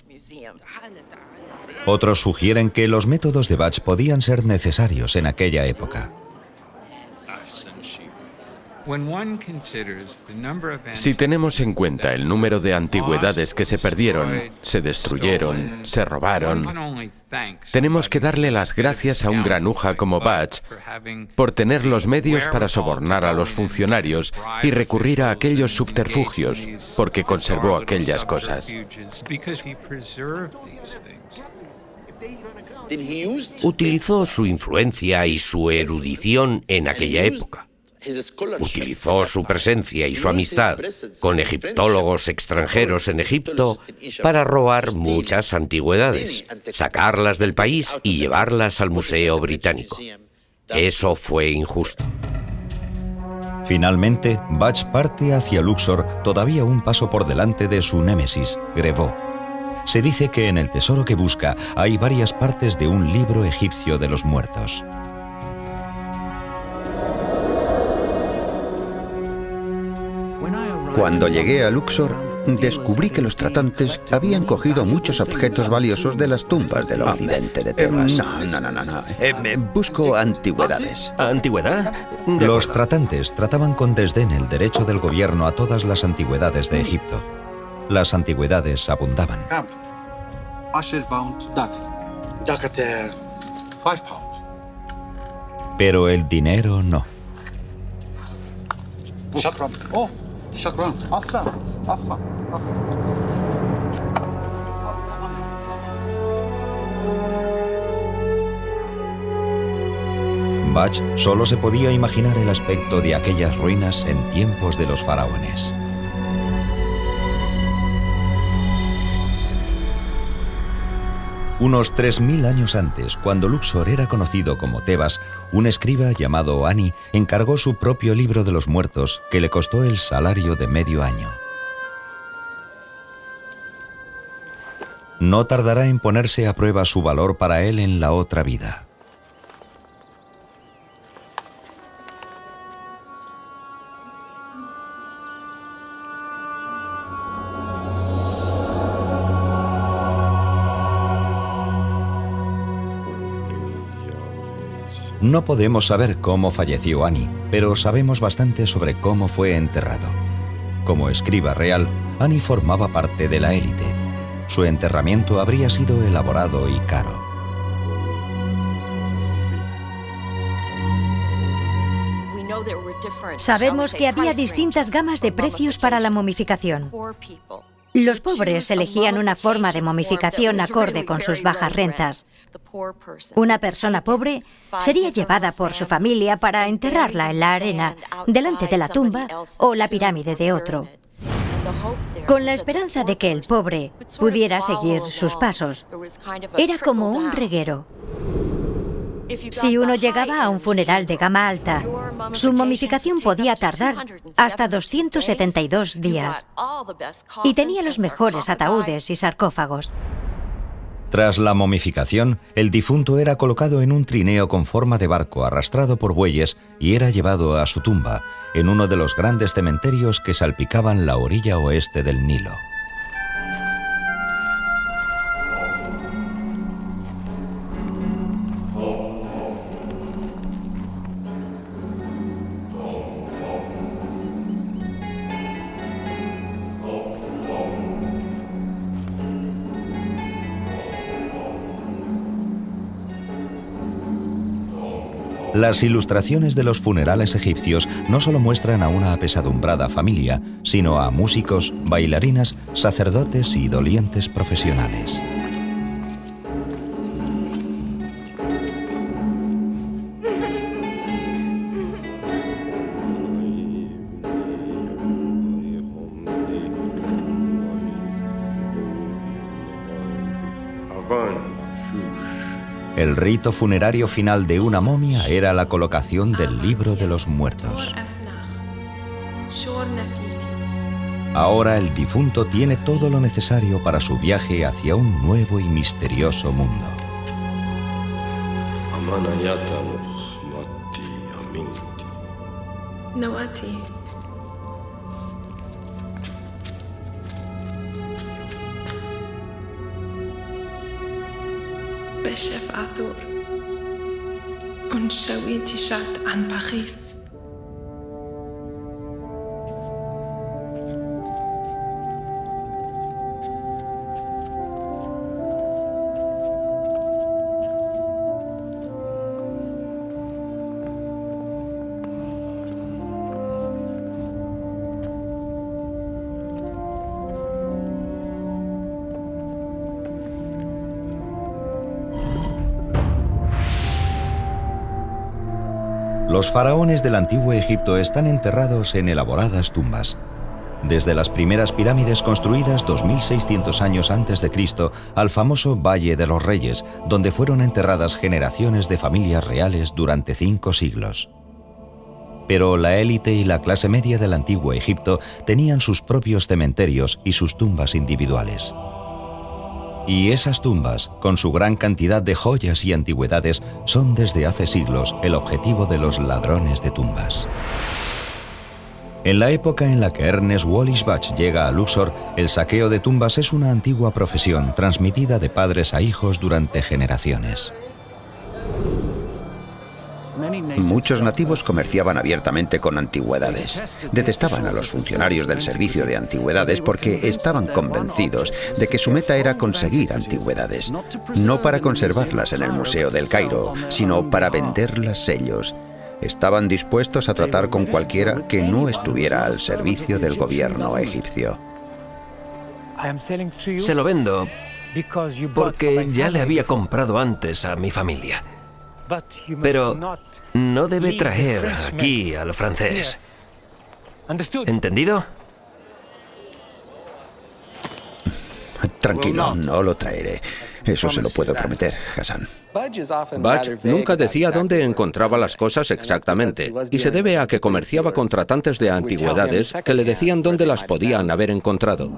Otros sugieren que los métodos de Budge podían ser necesarios en aquella época. Si tenemos en cuenta el número de antigüedades que se perdieron, se destruyeron, se robaron, tenemos que darle las gracias a un granuja como Budge por tener los medios para sobornar a los funcionarios y recurrir a aquellos subterfugios, porque conservó aquellas cosas. Utilizó su influencia y su erudición en aquella época. Utilizó su presencia y su amistad con egiptólogos extranjeros en Egipto para robar muchas antigüedades, sacarlas del país y llevarlas al Museo Británico. Eso fue injusto. Finalmente, Budge parte hacia Luxor, todavía un paso por delante de su némesis, Grevaux. Se dice que en el tesoro que busca hay varias partes de un libro egipcio de los muertos. Cuando llegué a Luxor, descubrí que los tratantes habían cogido muchos objetos valiosos de las tumbas del occidente de Tebas. No. Busco antigüedades. ¿Antigüedad? Los tratantes trataban con desdén el derecho del gobierno a todas las antigüedades de Egipto. Las antigüedades abundaban. Pero el dinero no. Bach solo se podía imaginar el aspecto de aquellas ruinas en tiempos de los faraones. Unos 3000 años antes, cuando Luxor era conocido como Tebas, un escriba llamado Ani encargó su propio libro de los muertos, que le costó el salario de medio año. No tardará en ponerse a prueba su valor para él en la otra vida. No podemos saber cómo falleció Ani, pero sabemos bastante sobre cómo fue enterrado. Como escriba real, Ani formaba parte de la élite. Su enterramiento habría sido elaborado y caro. Sabemos que había distintas gamas de precios para la momificación. Los pobres elegían una forma de momificación acorde con sus bajas rentas. Una persona pobre sería llevada por su familia para enterrarla en la arena, delante de la tumba o la pirámide de otro, con la esperanza de que el pobre pudiera seguir sus pasos. Era como un reguero. Si uno llegaba a un funeral de gama alta, su momificación podía tardar hasta 272 días y tenía los mejores ataúdes y sarcófagos. Tras la momificación, el difunto era colocado en un trineo con forma de barco arrastrado por bueyes y era llevado a su tumba, en uno de los grandes cementerios que salpicaban la orilla oeste del Nilo. Las ilustraciones de los funerales egipcios no solo muestran a una apesadumbrada familia, sino a músicos, bailarinas, sacerdotes y dolientes profesionales. El rito funerario final de una momia era la colocación del libro de los muertos. Ahora el difunto tiene todo lo necesario para su viaje hacia un nuevo y misterioso mundo. بشف عثور ونشويتي شات عن بخيس Los faraones del antiguo Egipto están enterrados en elaboradas tumbas. Desde las primeras pirámides construidas 2600 años antes de Cristo al famoso Valle de los Reyes, donde fueron enterradas generaciones de familias reales durante 5 siglos. Pero la élite y la clase media del antiguo Egipto tenían sus propios cementerios y sus tumbas individuales. Y esas tumbas, con su gran cantidad de joyas y antigüedades, son desde hace siglos el objetivo de los ladrones de tumbas. En la época en la que Ernest Wallis Bach llega a Luxor, el saqueo de tumbas es una antigua profesión transmitida de padres a hijos durante generaciones. Muchos nativos comerciaban abiertamente con antigüedades. Detestaban a los funcionarios del servicio de antigüedades porque estaban convencidos de que su meta era conseguir antigüedades, no para conservarlas en el Museo del Cairo, sino para venderlas ellos. Estaban dispuestos a tratar con cualquiera que no estuviera al servicio del gobierno egipcio. Se lo vendo porque ya le había comprado antes a mi familia. Pero no debe traer aquí al francés. ¿Entendido? Tranquilo, no lo traeré. Eso se lo puedo prometer, Hassan. Budge nunca decía dónde encontraba las cosas exactamente, y se debe a que comerciaba con tratantes de antigüedades que le decían dónde las podían haber encontrado.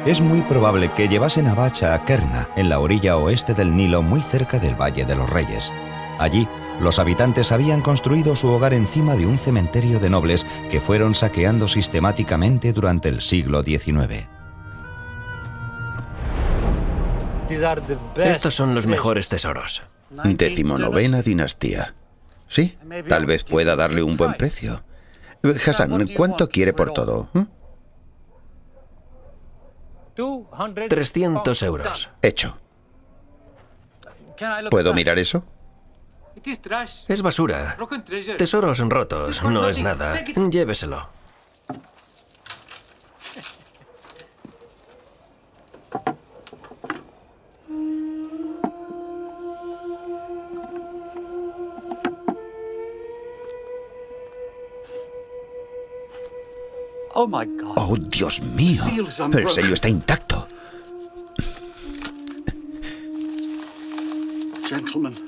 Es muy probable que llevasen a Budge a Kerna, en la orilla oeste del Nilo, muy cerca del Valle de los Reyes. Allí, los habitantes habían construido su hogar encima de un cementerio de nobles que fueron saqueando sistemáticamente durante el siglo XIX. Estos son los mejores tesoros. 19ª dinastía. Sí, tal vez pueda darle un buen precio. Hassan, ¿cuánto quiere por todo? 300 euros. Hecho. ¿Puedo mirar eso? Es basura. Tesoros rotos, no es nada. Lléveselo. ¡Oh, Dios mío! El sello está intacto.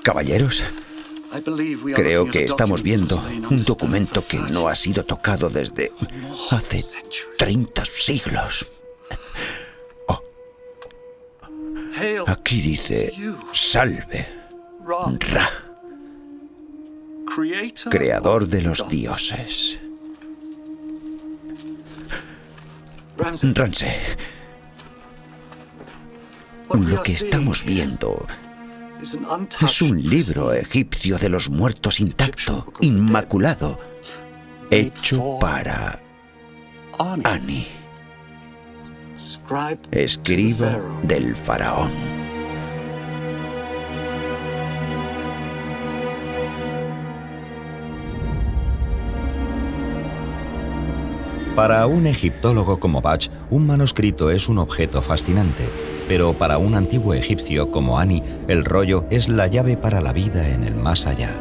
Caballeros, creo que estamos viendo un documento que no ha sido tocado desde hace 30 siglos. Oh. Aquí dice, salve, Ra, creador de los dioses. Ramsey, lo que estamos viendo es un libro egipcio de los muertos intacto, inmaculado, hecho para Ani, escriba del faraón. Para un egiptólogo como Budge, un manuscrito es un objeto fascinante, pero para un antiguo egipcio como Ani, el rollo es la llave para la vida en el más allá.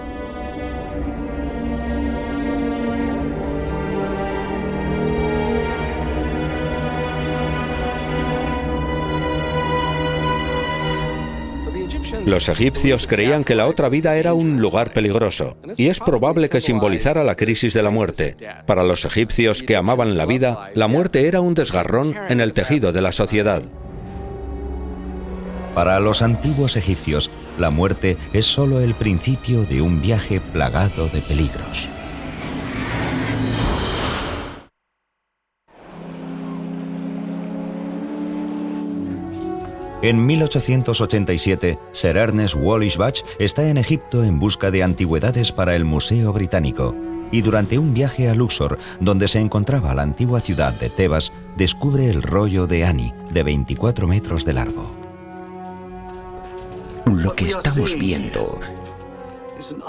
Los egipcios creían que la otra vida era un lugar peligroso, y es probable que simbolizara la crisis de la muerte. Para los egipcios que amaban la vida, la muerte era un desgarrón en el tejido de la sociedad. Para los antiguos egipcios, la muerte es solo el principio de un viaje plagado de peligros. En 1887, Sir Ernest Wallis Budge está en Egipto en busca de antigüedades para el Museo Británico, y durante un viaje a Luxor, donde se encontraba la antigua ciudad de Tebas, descubre el rollo de Ani, de 24 metros de largo. Lo que estamos viendo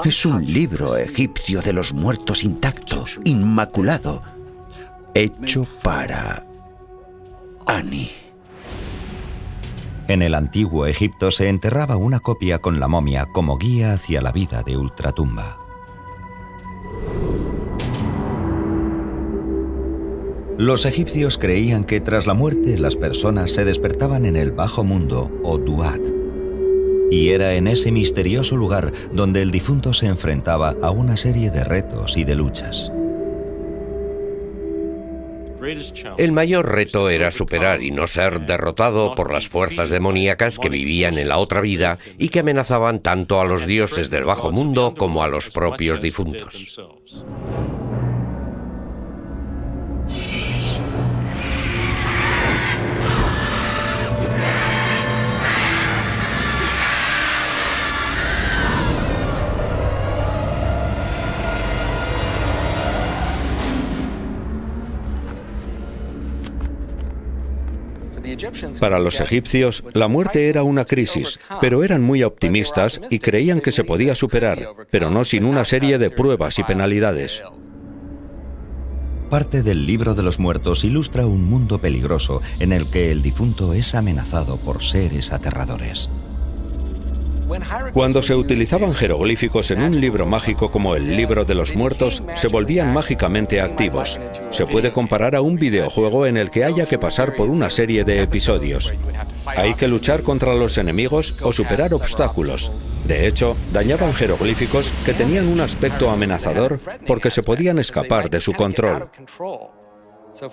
es un libro egipcio de los muertos intacto, inmaculado, hecho para Ani. En el antiguo Egipto se enterraba una copia con la momia como guía hacia la vida de ultratumba. Los egipcios creían que tras la muerte las personas se despertaban en el bajo mundo o Duat. Y era en ese misterioso lugar donde el difunto se enfrentaba a una serie de retos y de luchas. El mayor reto era superar y no ser derrotado por las fuerzas demoníacas que vivían en la otra vida y que amenazaban tanto a los dioses del bajo mundo como a los propios difuntos. Para los egipcios, la muerte era una crisis, pero eran muy optimistas y creían que se podía superar, pero no sin una serie de pruebas y penalidades. Parte del Libro de los Muertos ilustra un mundo peligroso en el que el difunto es amenazado por seres aterradores. Cuando se utilizaban jeroglíficos en un libro mágico como el Libro de los Muertos, se volvían mágicamente activos. Se puede comparar a un videojuego en el que haya que pasar por una serie de episodios. Hay que luchar contra los enemigos o superar obstáculos. De hecho, dañaban jeroglíficos que tenían un aspecto amenazador porque se podían escapar de su control.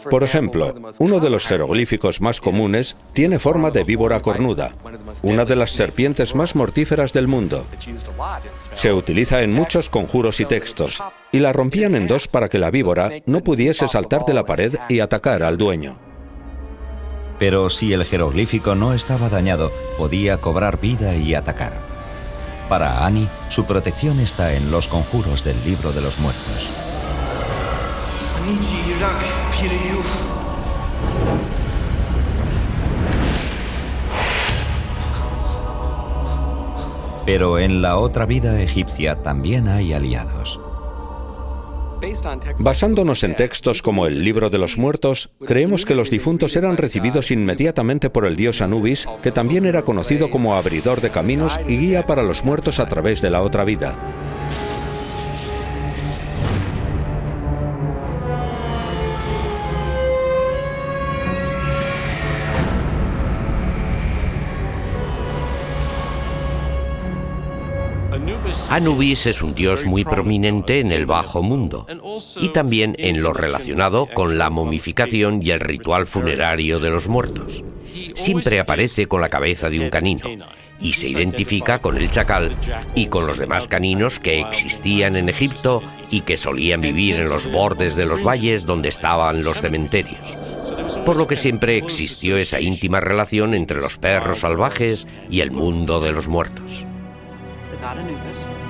Por ejemplo, uno de los jeroglíficos más comunes tiene forma de víbora cornuda, una de las serpientes más mortíferas del mundo. Se utiliza en muchos conjuros y textos, y la rompían en dos para que la víbora no pudiese saltar de la pared y atacar al dueño. Pero si el jeroglífico no estaba dañado, podía cobrar vida y atacar. Para Annie, su protección está en los conjuros del Libro de los Muertos. Pero en la otra vida egipcia también hay aliados. Basándonos en textos como el Libro de los Muertos, creemos que los difuntos eran recibidos inmediatamente por el dios Anubis, que también era conocido como abridor de caminos y guía para los muertos a través de la otra vida. Anubis es un dios muy prominente en el bajo mundo y también en lo relacionado con la momificación y el ritual funerario de los muertos. Siempre aparece con la cabeza de un canino y se identifica con el chacal y con los demás caninos que existían en Egipto y que solían vivir en los bordes de los valles donde estaban los cementerios. Por lo que siempre existió esa íntima relación entre los perros salvajes y el mundo de los muertos.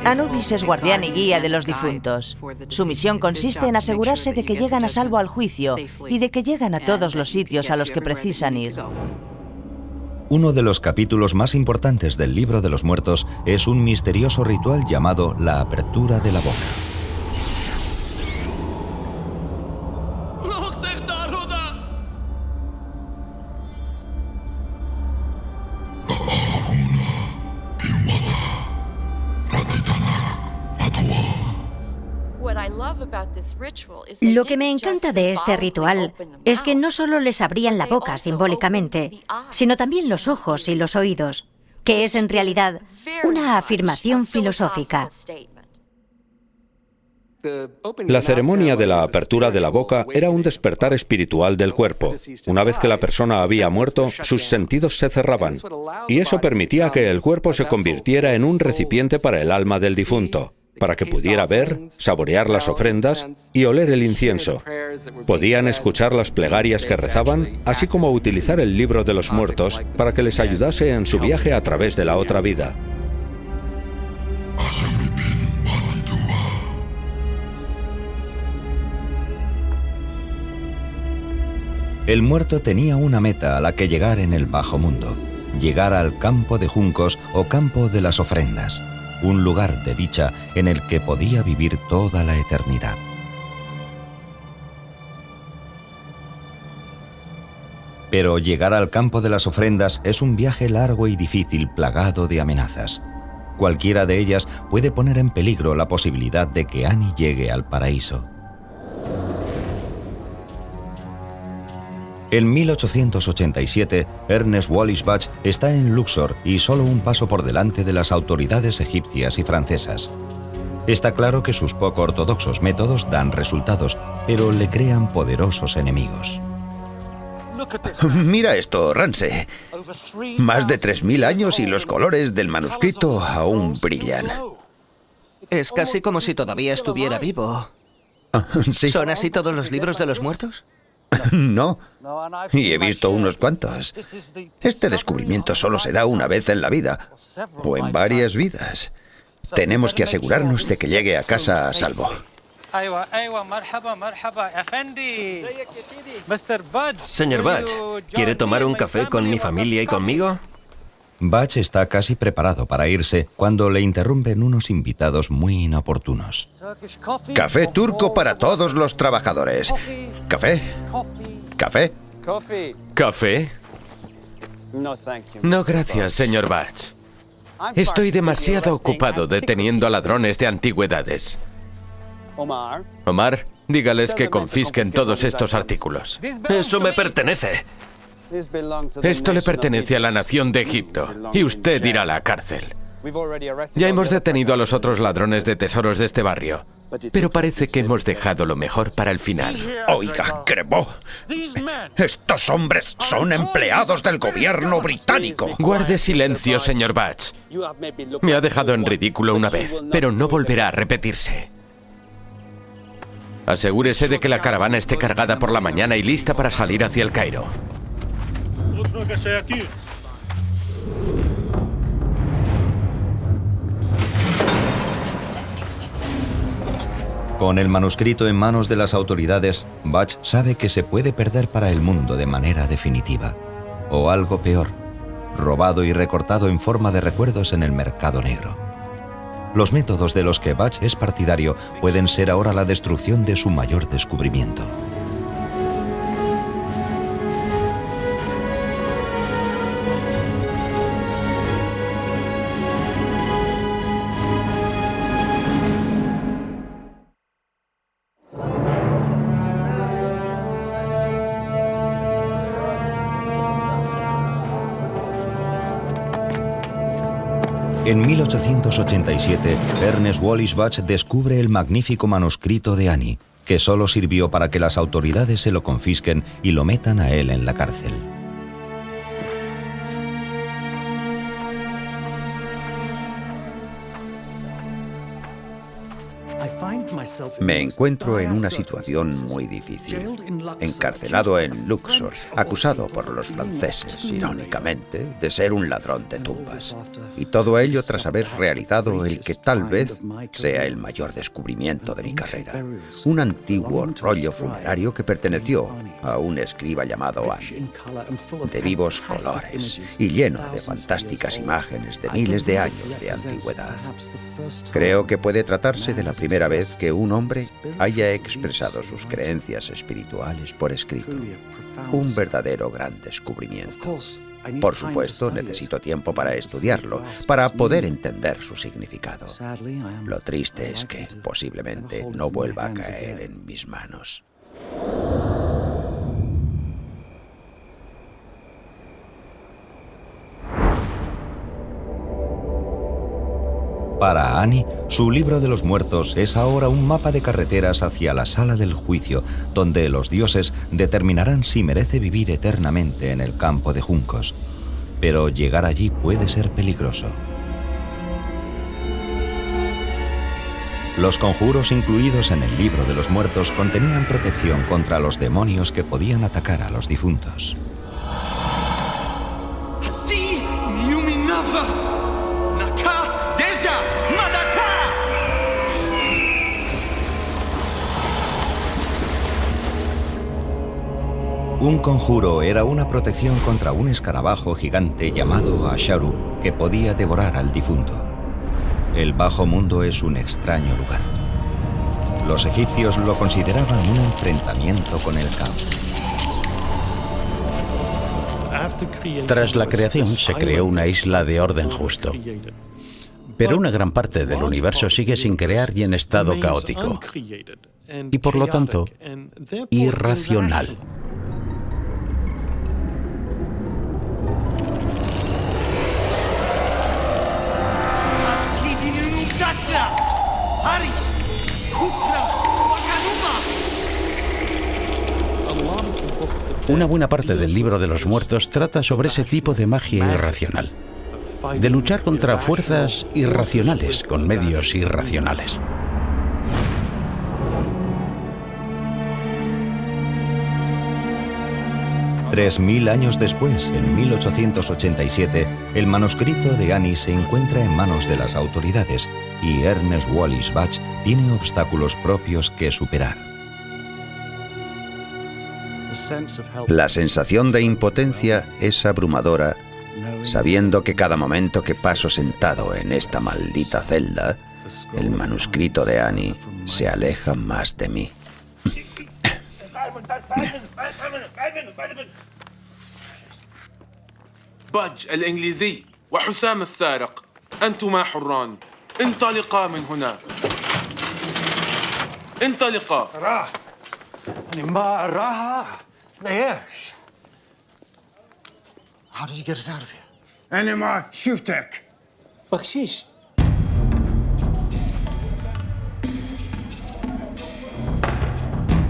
Anubis es guardián y guía de los difuntos. Su misión consiste en asegurarse de que llegan a salvo al juicio y de que llegan a todos los sitios a los que precisan ir. Uno de los capítulos más importantes del Libro de los Muertos es un misterioso ritual llamado la apertura de la boca. Lo que me encanta de este ritual es que no solo les abrían la boca simbólicamente, sino también los ojos y los oídos, que es en realidad una afirmación filosófica. La ceremonia de la apertura de la boca era un despertar espiritual del cuerpo. Una vez que la persona había muerto, sus sentidos se cerraban, y eso permitía que el cuerpo se convirtiera en un recipiente para el alma del difunto, para que pudiera ver, saborear las ofrendas y oler el incienso. Podían escuchar las plegarias que rezaban, así como utilizar el Libro de los Muertos para que les ayudase en su viaje a través de la otra vida. El muerto tenía una meta a la que llegar en el bajo mundo: llegar al campo de juncos o campo de las ofrendas, un lugar de dicha en el que podía vivir toda la eternidad. Pero llegar al campo de las ofrendas es un viaje largo y difícil, plagado de amenazas. Cualquiera de ellas puede poner en peligro la posibilidad de que Annie llegue al paraíso. En 1887, Ernest Wallis Budge está en Luxor y solo un paso por delante de las autoridades egipcias y francesas. Está claro que sus poco ortodoxos métodos dan resultados, pero le crean poderosos enemigos. Mira esto, Rance. Más de 3000 años y los colores del manuscrito aún brillan. Es casi como si todavía estuviera vivo. Sí. ¿Son así todos los libros de los muertos? No, y he visto unos cuantos. Este descubrimiento solo se da una vez en la vida, o en varias vidas. Tenemos que asegurarnos de que llegue a casa a salvo. Señor Budge, ¿quiere tomar un café con mi familia y conmigo? Bach está casi preparado para irse cuando le interrumpen unos invitados muy inoportunos. Café turco para todos los trabajadores. ¿Café? ¿Café? ¿Café? No, gracias, señor Bach. Estoy demasiado ocupado deteniendo a ladrones de antigüedades. Omar, dígales que confisquen todos estos artículos. Eso me pertenece. Esto le pertenece a la nación de Egipto y usted irá a la cárcel. Ya hemos detenido a los otros ladrones de tesoros de este barrio, pero parece que hemos dejado lo mejor para el final. Oiga, Cremó, estos hombres son empleados del gobierno británico. Guarde silencio, señor Bach. Me ha dejado en ridículo una vez, pero no volverá a repetirse. Asegúrese de que la caravana esté cargada por la mañana y lista para salir hacia el Cairo. Con el manuscrito en manos de las autoridades, Bach sabe que se puede perder para el mundo de manera definitiva. O algo peor, robado y recortado en forma de recuerdos en el mercado negro. Los métodos de los que Bach es partidario pueden ser ahora la destrucción de su mayor descubrimiento. En 1887, Ernest Wallis Bach descubre el magnífico manuscrito de Annie, que solo sirvió para que las autoridades se lo confisquen y lo metan a él en la cárcel. Me encuentro en una situación muy difícil. Encarcelado en Luxor, acusado por los franceses, irónicamente, de ser un ladrón de tumbas. Y todo ello tras haber realizado el que tal vez sea el mayor descubrimiento de mi carrera. Un antiguo rollo funerario que perteneció a un escriba llamado Annie, de vivos colores y lleno de fantásticas imágenes de miles de años de antigüedad. Creo que puede tratarse de la primera vez que un hombre haya expresado sus creencias espirituales por escrito. Un verdadero gran descubrimiento. Por supuesto, necesito tiempo para estudiarlo, para poder entender su significado. Lo triste es que posiblemente no vuelva a caer en mis manos. Para Annie, su libro de los muertos es ahora un mapa de carreteras hacia la sala del juicio, donde los dioses determinarán si merece vivir eternamente en el campo de juncos. Pero llegar allí puede ser peligroso. Los conjuros incluidos en el libro de los muertos contenían protección contra los demonios que podían atacar a los difuntos. Un conjuro era una protección contra un escarabajo gigante llamado Asharu que podía devorar al difunto. El bajo mundo es un extraño lugar. Los egipcios lo consideraban un enfrentamiento con el caos. Tras la creación se creó una isla de orden justo. Pero una gran parte del universo sigue sin crear y en estado caótico. Y por lo tanto, irracional. Una buena parte del libro de los muertos trata sobre ese tipo de magia irracional, de luchar contra fuerzas irracionales con medios irracionales. Tres 3000 años después, en 1887, el manuscrito de Annie se encuentra en manos de las autoridades y Ernest Wallis Bach tiene obstáculos propios que superar. La sensación de impotencia es abrumadora sabiendo que cada momento que paso sentado en esta maldita celda, el manuscrito de Annie se aleja más de mí. بادج الإنجليزي وحسام السارق أنتما حران انطلقا من هنا انطلقا راح ما راح ليش؟ How did you get us out of here? أنا ما شفتك. بخشيش.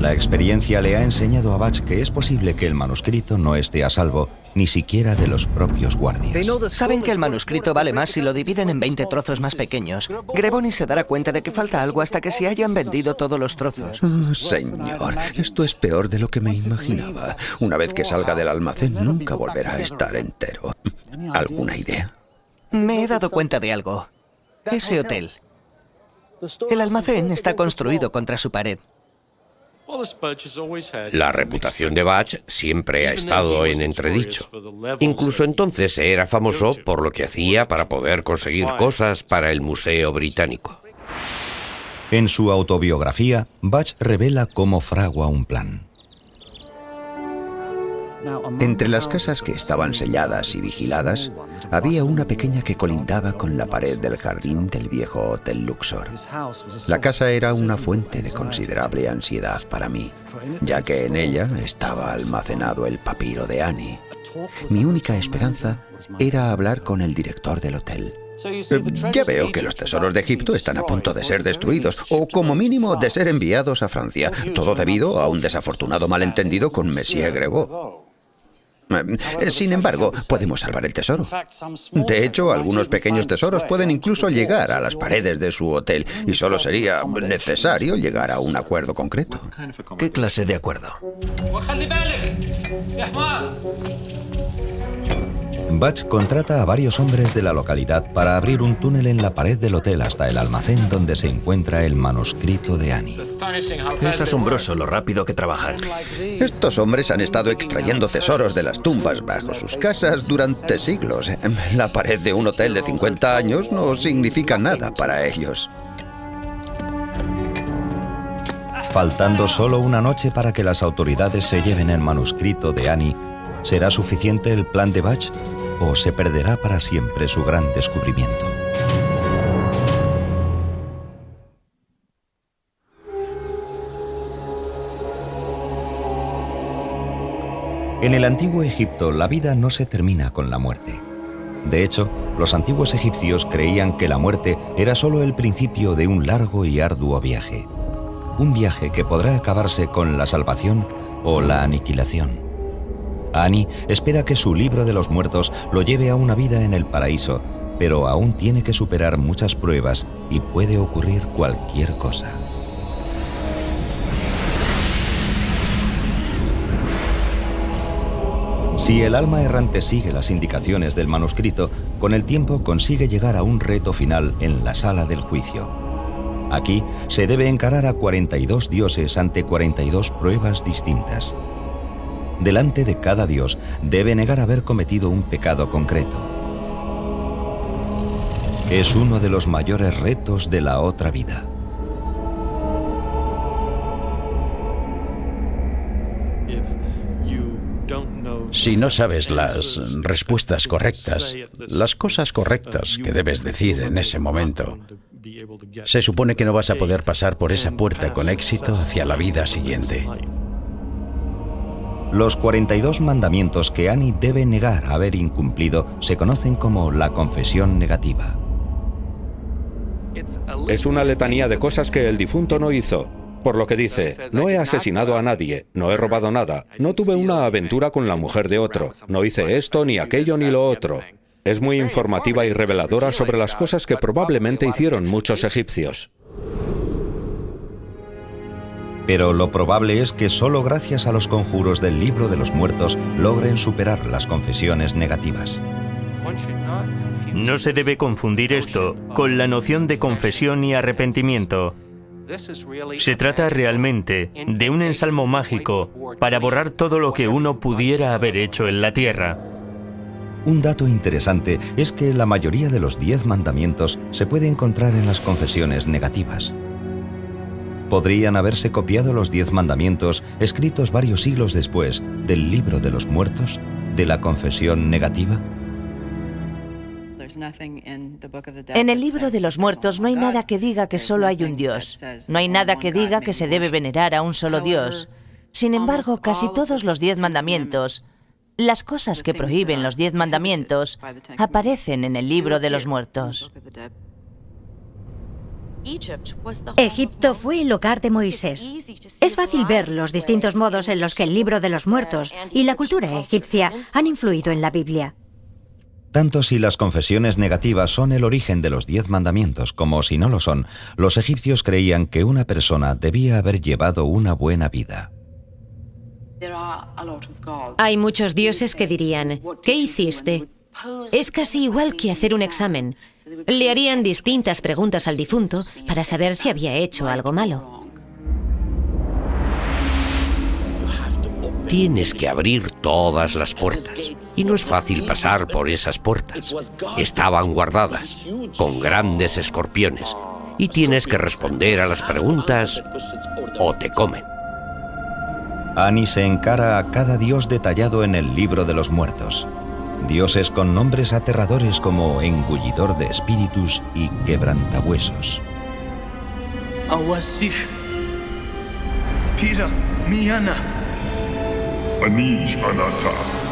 La experiencia le ha enseñado a Butch que es posible que el manuscrito no esté a salvo, ni siquiera de los propios guardias. Saben que el manuscrito vale más si lo dividen en 20 trozos más pequeños. Greboni se dará cuenta de que falta algo hasta que se hayan vendido todos los trozos. Oh, señor, esto es peor de lo que me imaginaba. Una vez que salga del almacén, nunca volverá a estar entero. ¿Alguna idea? Me he dado cuenta de algo. Ese hotel. El almacén está construido contra su pared. La reputación de Butch siempre ha estado en entredicho. Incluso entonces era famoso por lo que hacía para poder conseguir cosas para el Museo Británico. En su autobiografía, Butch revela cómo fragua un plan. Entre las casas que estaban selladas y vigiladas, había una pequeña que colindaba con la pared del jardín del viejo Hotel Luxor. La casa era una fuente de considerable ansiedad para mí, ya que en ella estaba almacenado el papiro de Annie. Mi única esperanza era hablar con el director del hotel. Ya veo que los tesoros de Egipto están a punto de ser destruidos, o como mínimo de ser enviados a Francia, todo debido a un desafortunado malentendido con Monsieur Grébeau. Sin embargo, podemos salvar el tesoro. De hecho, algunos pequeños tesoros pueden incluso llegar a las paredes de su hotel, y solo sería necesario llegar a un acuerdo concreto. ¿Qué clase de acuerdo? Butch contrata a varios hombres de la localidad para abrir un túnel en la pared del hotel hasta el almacén donde se encuentra el manuscrito de Annie. Es asombroso lo rápido que trabajan. Estos hombres han estado extrayendo tesoros de las tumbas bajo sus casas durante siglos. La pared de un hotel de 50 años no significa nada para ellos. Faltando solo una noche para que las autoridades se lleven el manuscrito de Annie, ¿será suficiente el plan de Butch o se perderá para siempre su gran descubrimiento? En el antiguo Egipto, la vida no se termina con la muerte. De hecho, los antiguos egipcios creían que la muerte era solo el principio de un largo y arduo viaje. Un viaje que podrá acabarse con la salvación o la aniquilación. Annie espera que su libro de los muertos lo lleve a una vida en el paraíso, pero aún tiene que superar muchas pruebas y puede ocurrir cualquier cosa. Si el alma errante sigue las indicaciones del manuscrito, con el tiempo consigue llegar a un reto final en la sala del juicio. Aquí se debe encarar a 42 dioses ante 42 pruebas distintas. Delante de cada dios debe negar haber cometido un pecado concreto. Es uno de los mayores retos de la otra vida. Si no sabes las respuestas correctas, las cosas correctas que debes decir en ese momento, se supone que no vas a poder pasar por esa puerta con éxito hacia la vida siguiente. Los 42 mandamientos que Annie debe negar haber incumplido se conocen como la confesión negativa. Es una letanía de cosas que el difunto no hizo. Por lo que dice, no he asesinado a nadie, no he robado nada, no tuve una aventura con la mujer de otro, no hice esto, ni aquello, ni lo otro. Es muy informativa y reveladora sobre las cosas que probablemente hicieron muchos egipcios. Pero lo probable es que solo gracias a los conjuros del libro de los muertos logren superar las confesiones negativas. No se debe confundir esto con la noción de confesión y arrepentimiento. Se trata realmente de un ensalmo mágico para borrar todo lo que uno pudiera haber hecho en la tierra. Un dato interesante es que la mayoría de los 10 mandamientos se puede encontrar en las confesiones negativas. ¿Podrían haberse copiado los 10 mandamientos escritos varios siglos después del libro de los muertos, de la confesión negativa? En el libro de los muertos no hay nada que diga que solo hay un Dios. No hay nada que diga que se debe venerar a un solo Dios. Sin embargo, casi todos los 10 mandamientos, las cosas que prohíben los 10 mandamientos, aparecen en el libro de los muertos. Egipto fue el hogar de Moisés. Es fácil ver los distintos modos en los que el libro de los muertos y la cultura egipcia han influido en la Biblia. Tanto si las confesiones negativas son el origen de los 10 mandamientos como si no lo son, los egipcios creían que una persona debía haber llevado una buena vida. Hay muchos dioses que dirían, ¿qué hiciste? Es casi igual que hacer un examen. Le harían distintas preguntas al difunto para saber si había hecho algo malo. Tienes que abrir todas las puertas. Y no es fácil pasar por esas puertas. Estaban guardadas, con grandes escorpiones. Y tienes que responder a las preguntas o te comen. Ani se encara a cada dios detallado en el libro de los muertos. Dioses con nombres aterradores como engullidor de espíritus y quebrantahuesos. Awasif, Pira, Miana, Anish Anata.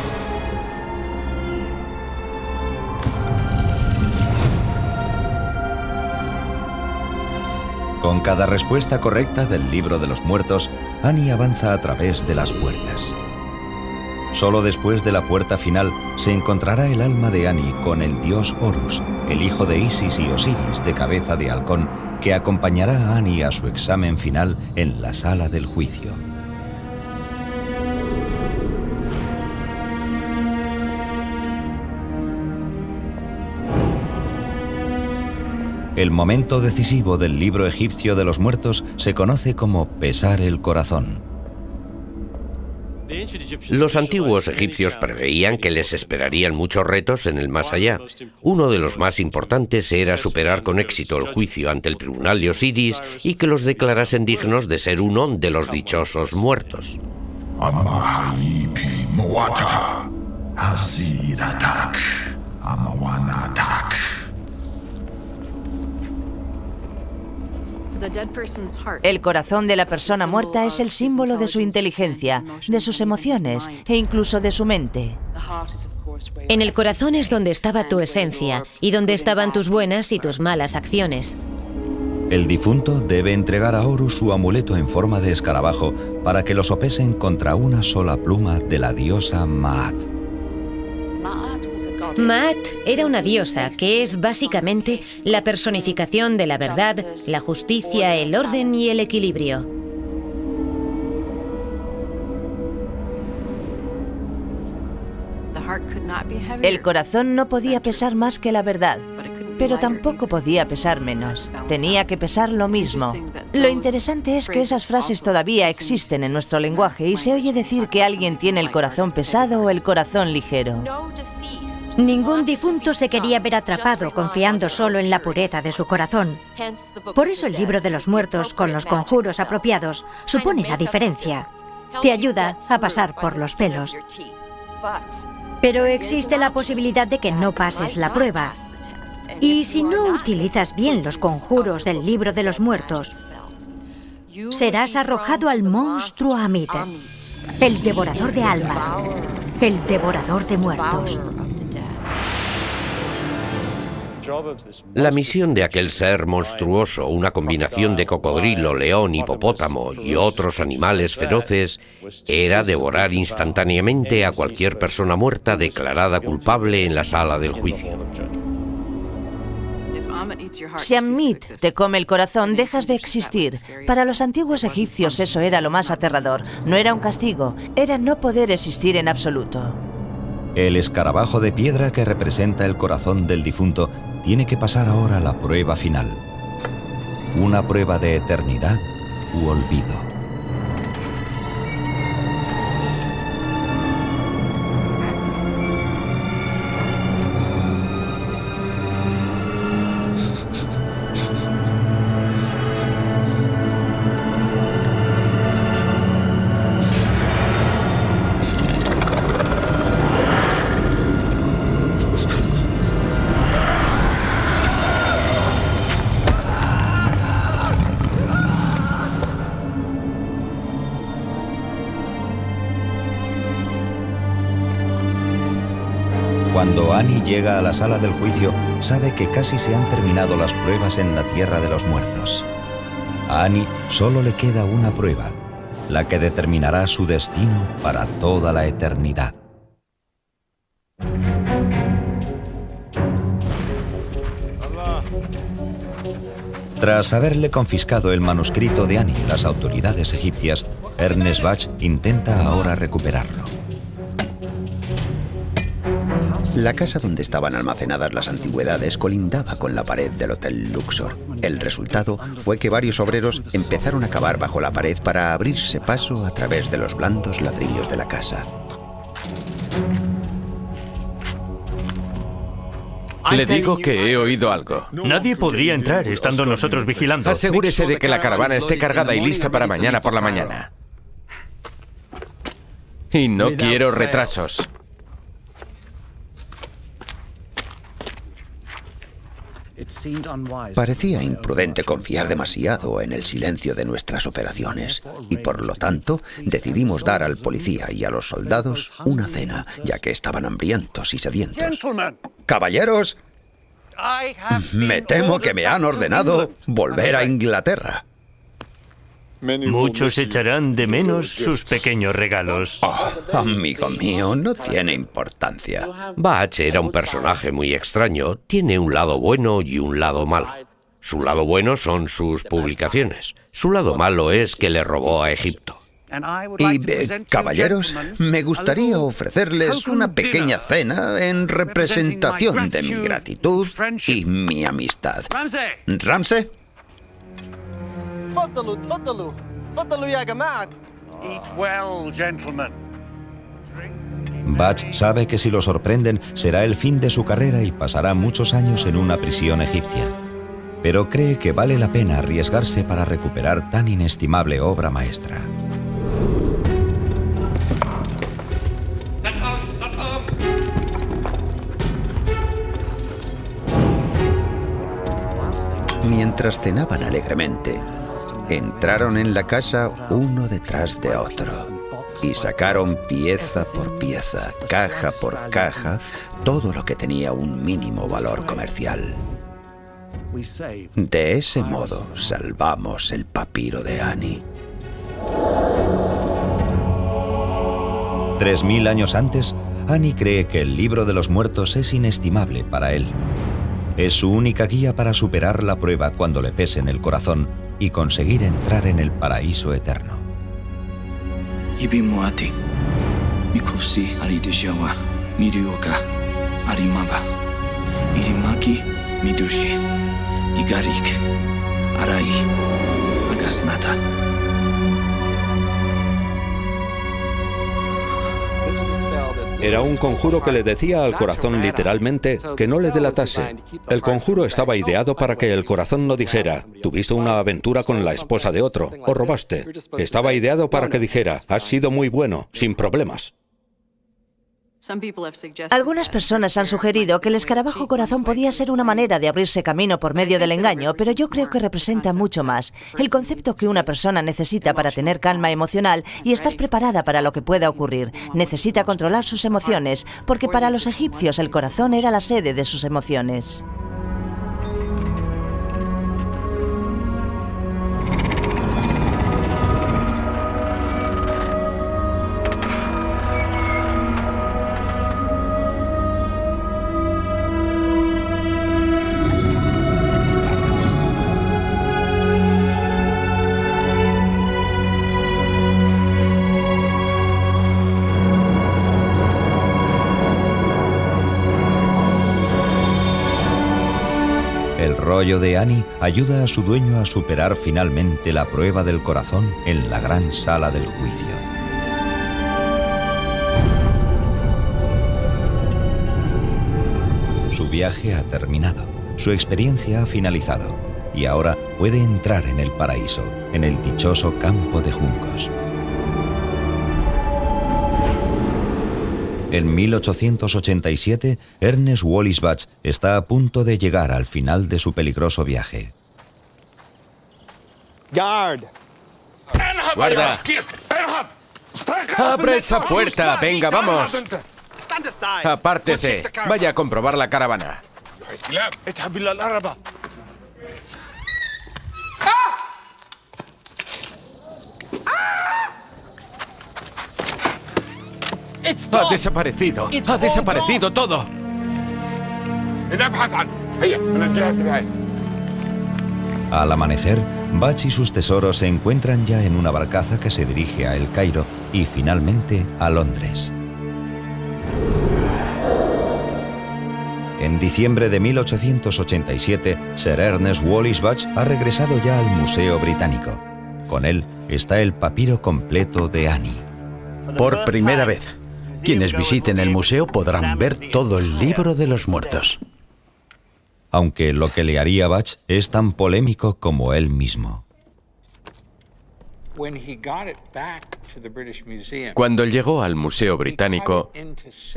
Con cada respuesta correcta del libro de los muertos, Ani avanza a través de las puertas. Solo después de la puerta final se encontrará el alma de Ani con el dios Horus, el hijo de Isis y Osiris de cabeza de halcón, que acompañará a Ani a su examen final en la sala del juicio. El momento decisivo del libro egipcio de los muertos se conoce como pesar el corazón. Los antiguos egipcios preveían que les esperarían muchos retos en el más allá. Uno de los más importantes era superar con éxito el juicio ante el tribunal de Osiris y que los declarasen dignos de ser uno de los dichosos muertos. El corazón de la persona muerta es el símbolo de su inteligencia, de sus emociones e incluso de su mente. En el corazón es donde estaba tu esencia y donde estaban tus buenas y tus malas acciones. El difunto debe entregar a Horus su amuleto en forma de escarabajo para que lo sopesen contra una sola pluma de la diosa Maat. Maat era una diosa que es básicamente la personificación de la verdad, la justicia, el orden y el equilibrio. El corazón no podía pesar más que la verdad, pero tampoco podía pesar menos. Tenía que pesar lo mismo. Lo interesante es que esas frases todavía existen en nuestro lenguaje y se oye decir que alguien tiene el corazón pesado o el corazón ligero. Ningún difunto se quería ver atrapado confiando solo en la pureza de su corazón. Por eso el libro de los muertos, con los conjuros apropiados, supone la diferencia. Te ayuda a pasar por los pelos. Pero existe la posibilidad de que no pases la prueba. Y si no utilizas bien los conjuros del libro de los muertos, serás arrojado al monstruo Amit, el devorador de almas, el devorador de muertos. La misión de aquel ser monstruoso, una combinación de cocodrilo, león, hipopótamo y otros animales feroces, era devorar instantáneamente a cualquier persona muerta declarada culpable en la sala del juicio. Si Amit te come el corazón, dejas de existir. Para los antiguos egipcios eso era lo más aterrador. No era un castigo, era no poder existir en absoluto. El escarabajo de piedra que representa el corazón del difunto tiene que pasar ahora la prueba final. Una prueba de eternidad u olvido. Cuando Annie llega a la sala del juicio, sabe que casi se han terminado las pruebas en la tierra de los muertos. A Annie solo le queda una prueba, la que determinará su destino para toda la eternidad. Tras haberle confiscado el manuscrito de Annie las autoridades egipcias, Ernest Bach intenta ahora recuperarlo. La casa donde estaban almacenadas las antigüedades colindaba con la pared del Hotel Luxor. El resultado fue que varios obreros empezaron a cavar bajo la pared para abrirse paso a través de los blandos ladrillos de la casa. Le digo que he oído algo. Nadie podría entrar estando nosotros vigilando. Asegúrese de que la caravana esté cargada y lista para mañana por la mañana. Y no quiero retrasos. Parecía imprudente confiar demasiado en el silencio de nuestras operaciones y por lo tanto decidimos dar al policía y a los soldados una cena, ya que estaban hambrientos y sedientos. Caballeros, me temo que me han ordenado volver a Inglaterra. Muchos echarán de menos sus pequeños regalos. Oh, amigo mío, no tiene importancia. Bach era un personaje muy extraño. Tiene un lado bueno y un lado malo. Su lado bueno son sus publicaciones. Su lado malo es que le robó a Egipto. Y, caballeros, me gustaría ofrecerles una pequeña cena en representación de mi gratitud y mi amistad. ¿Ramsey? Eat well, gentlemen. Bach sabe que si lo sorprenden será el fin de su carrera y pasará muchos años en una prisión egipcia. Pero cree que vale la pena arriesgarse para recuperar tan inestimable obra maestra. Mientras cenaban alegremente, entraron en la casa uno detrás de otro y sacaron pieza por pieza, caja por caja, todo lo que tenía un mínimo valor comercial. De ese modo salvamos el papiro de Annie. 3000 años antes, Annie cree que el libro de los muertos es inestimable para él. Es su única guía para superar la prueba cuando le pese en el corazón y conseguir entrar en el paraíso eterno. Ibimuati, Mikusi Arideshawa, Mirioka, Arimaba, Irimaki, Midushi, Digarik, Arai, Agasnata. Era un conjuro que le decía al corazón literalmente que no le delatase. El conjuro estaba ideado para que el corazón no dijera, tuviste una aventura con la esposa de otro, o robaste. Estaba ideado para que dijera, has sido muy bueno, sin problemas. Algunas personas han sugerido que el escarabajo corazón podía ser una manera de abrirse camino por medio del engaño, pero yo creo que representa mucho más. El concepto que una persona necesita para tener calma emocional y estar preparada para lo que pueda ocurrir. Necesita controlar sus emociones, porque para los egipcios el corazón era la sede de sus emociones. El rollo de Annie ayuda a su dueño a superar finalmente la prueba del corazón en la gran sala del juicio. Su viaje ha terminado, su experiencia ha finalizado y ahora puede entrar en el paraíso, en el dichoso campo de juncos. En 1887, Ernest Wallis Bach está a punto de llegar al final de su peligroso viaje. ¡Guarda! ¡Abre esa puerta! ¡Venga, vamos! Apártese. Vaya a comprobar la caravana. Ha desaparecido. Ha desaparecido todo. Al amanecer, Bach y sus tesoros se encuentran ya en una barcaza que se dirige a El Cairo y finalmente a Londres. En diciembre de 1887, Sir Ernest Wallis Bach ha regresado ya al Museo Británico. Con él está el papiro completo de Annie. Por primera vez, quienes visiten el museo podrán ver todo el libro de los muertos. Aunque lo que le haría Bach es tan polémico como él mismo. Cuando llegó al Museo Británico,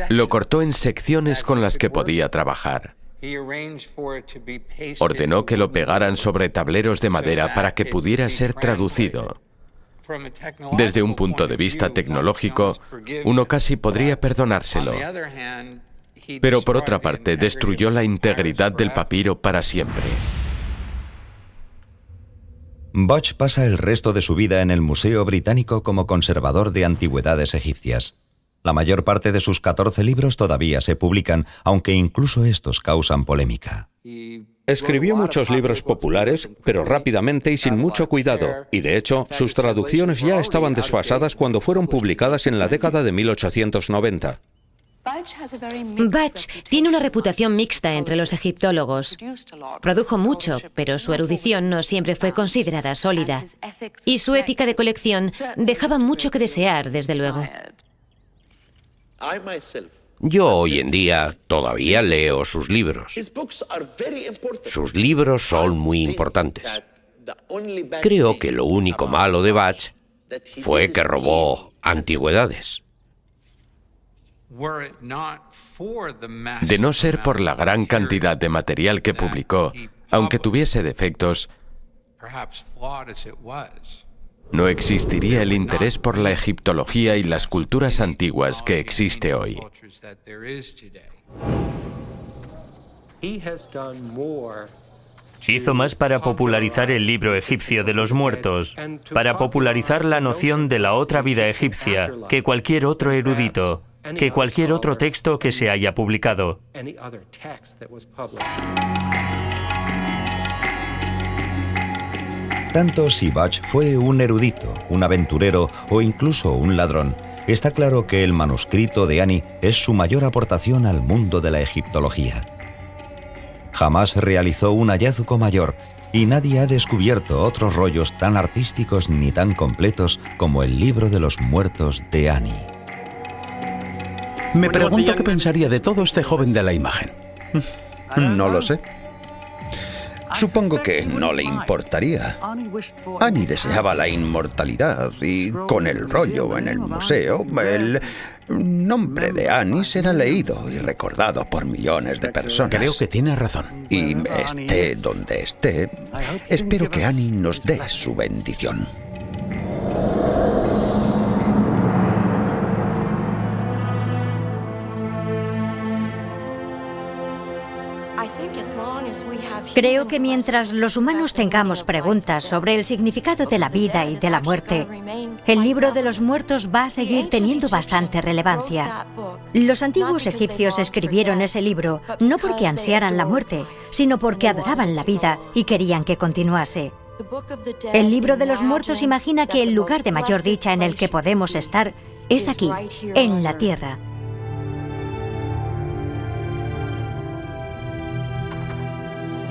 lo cortó en secciones con las que podía trabajar. Ordenó que lo pegaran sobre tableros de madera para que pudiera ser traducido. Desde un punto de vista tecnológico, uno casi podría perdonárselo. Pero por otra parte, destruyó la integridad del papiro para siempre. Bach pasa el resto de su vida en el Museo Británico como conservador de antigüedades egipcias. La mayor parte de sus 14 libros todavía se publican, aunque incluso estos causan polémica. Escribió muchos libros populares, pero rápidamente y sin mucho cuidado, y de hecho, sus traducciones ya estaban desfasadas cuando fueron publicadas en la década de 1890. Bach tiene una reputación mixta entre los egiptólogos. Produjo mucho, pero su erudición no siempre fue considerada sólida. Y su ética de colección dejaba mucho que desear, desde luego. Yo hoy en día todavía leo sus libros. Sus libros son muy importantes. Creo que lo único malo de Bach fue que robó antigüedades. De no ser por la gran cantidad de material que publicó, aunque tuviese defectos, no existiría el interés por la egiptología y las culturas antiguas que existe hoy. Hizo más para popularizar el libro egipcio de los muertos, para popularizar la noción de la otra vida egipcia, que cualquier otro erudito, que cualquier otro texto que se haya publicado. Tanto si Bach fue un erudito, un aventurero o incluso un ladrón, está claro que el manuscrito de Annie es su mayor aportación al mundo de la egiptología. Jamás realizó un hallazgo mayor y nadie ha descubierto otros rollos tan artísticos ni tan completos como el libro de los muertos de Annie. Me pregunto qué pensaría de todo este joven de la imagen. No lo sé. Supongo que no le importaría. Annie deseaba la inmortalidad y con el rollo en el museo, el nombre de Annie será leído y recordado por millones de personas. Creo que tiene razón. Y esté donde esté, espero que Annie nos dé su bendición. Creo que mientras los humanos tengamos preguntas sobre el significado de la vida y de la muerte, el libro de los muertos va a seguir teniendo bastante relevancia. Los antiguos egipcios escribieron ese libro no porque ansiaran la muerte, sino porque adoraban la vida y querían que continuase. El libro de los muertos imagina que el lugar de mayor dicha en el que podemos estar es aquí, en la tierra.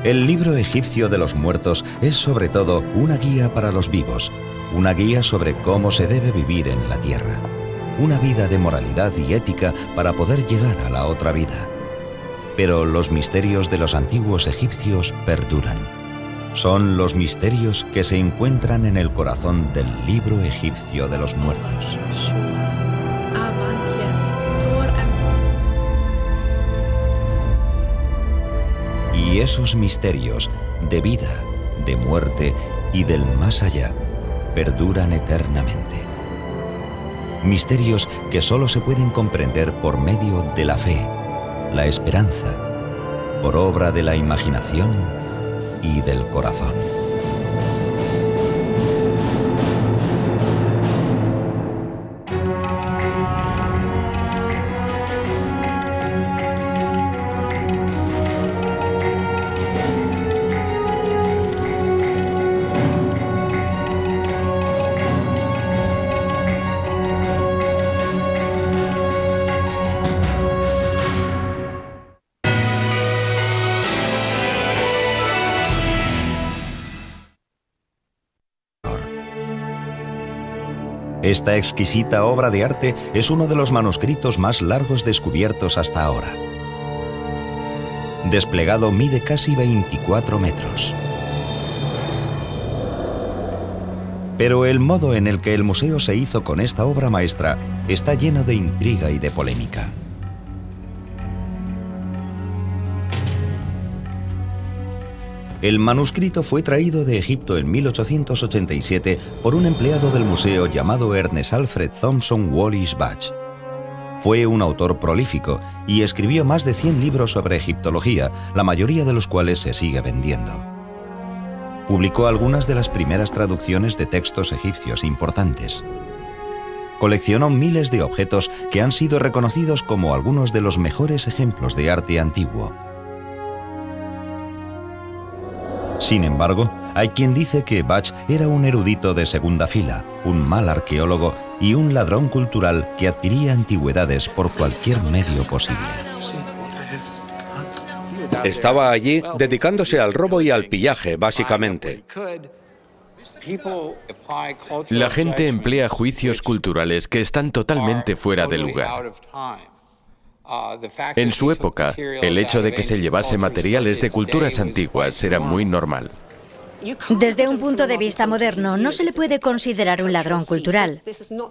El libro egipcio de los muertos es sobre todo una guía para los vivos, una guía sobre cómo se debe vivir en la tierra, una vida de moralidad y ética para poder llegar a la otra vida. Pero los misterios de los antiguos egipcios perduran. Son los misterios que se encuentran en el corazón del libro egipcio de los muertos. Y esos misterios de vida, de muerte y del más allá perduran eternamente. misterios que solo se pueden comprender por medio de la fe, la esperanza, por obra de la imaginación y del corazón. Esta exquisita obra de arte es uno de los manuscritos más largos descubiertos hasta ahora. Desplegado mide casi 24 metros. Pero el modo en el que el museo se hizo con esta obra maestra está lleno de intriga y de polémica. El manuscrito fue traído de Egipto en 1887 por un empleado del museo llamado Ernest Alfred Thompson Wallis Budge. Fue un autor prolífico y escribió más de 100 libros sobre egiptología, la mayoría de los cuales se sigue vendiendo. Publicó algunas de las primeras traducciones de textos egipcios importantes. Coleccionó miles de objetos que han sido reconocidos como algunos de los mejores ejemplos de arte antiguo. Sin embargo, hay quien dice que Budge era un erudito de segunda fila, un mal arqueólogo y un ladrón cultural que adquiría antigüedades por cualquier medio posible. Estaba allí dedicándose al robo y al pillaje, básicamente. La gente emplea juicios culturales que están totalmente fuera de lugar. En su época, el hecho de que se llevase materiales de culturas antiguas era muy normal. Desde un punto de vista moderno, no se le puede considerar un ladrón cultural.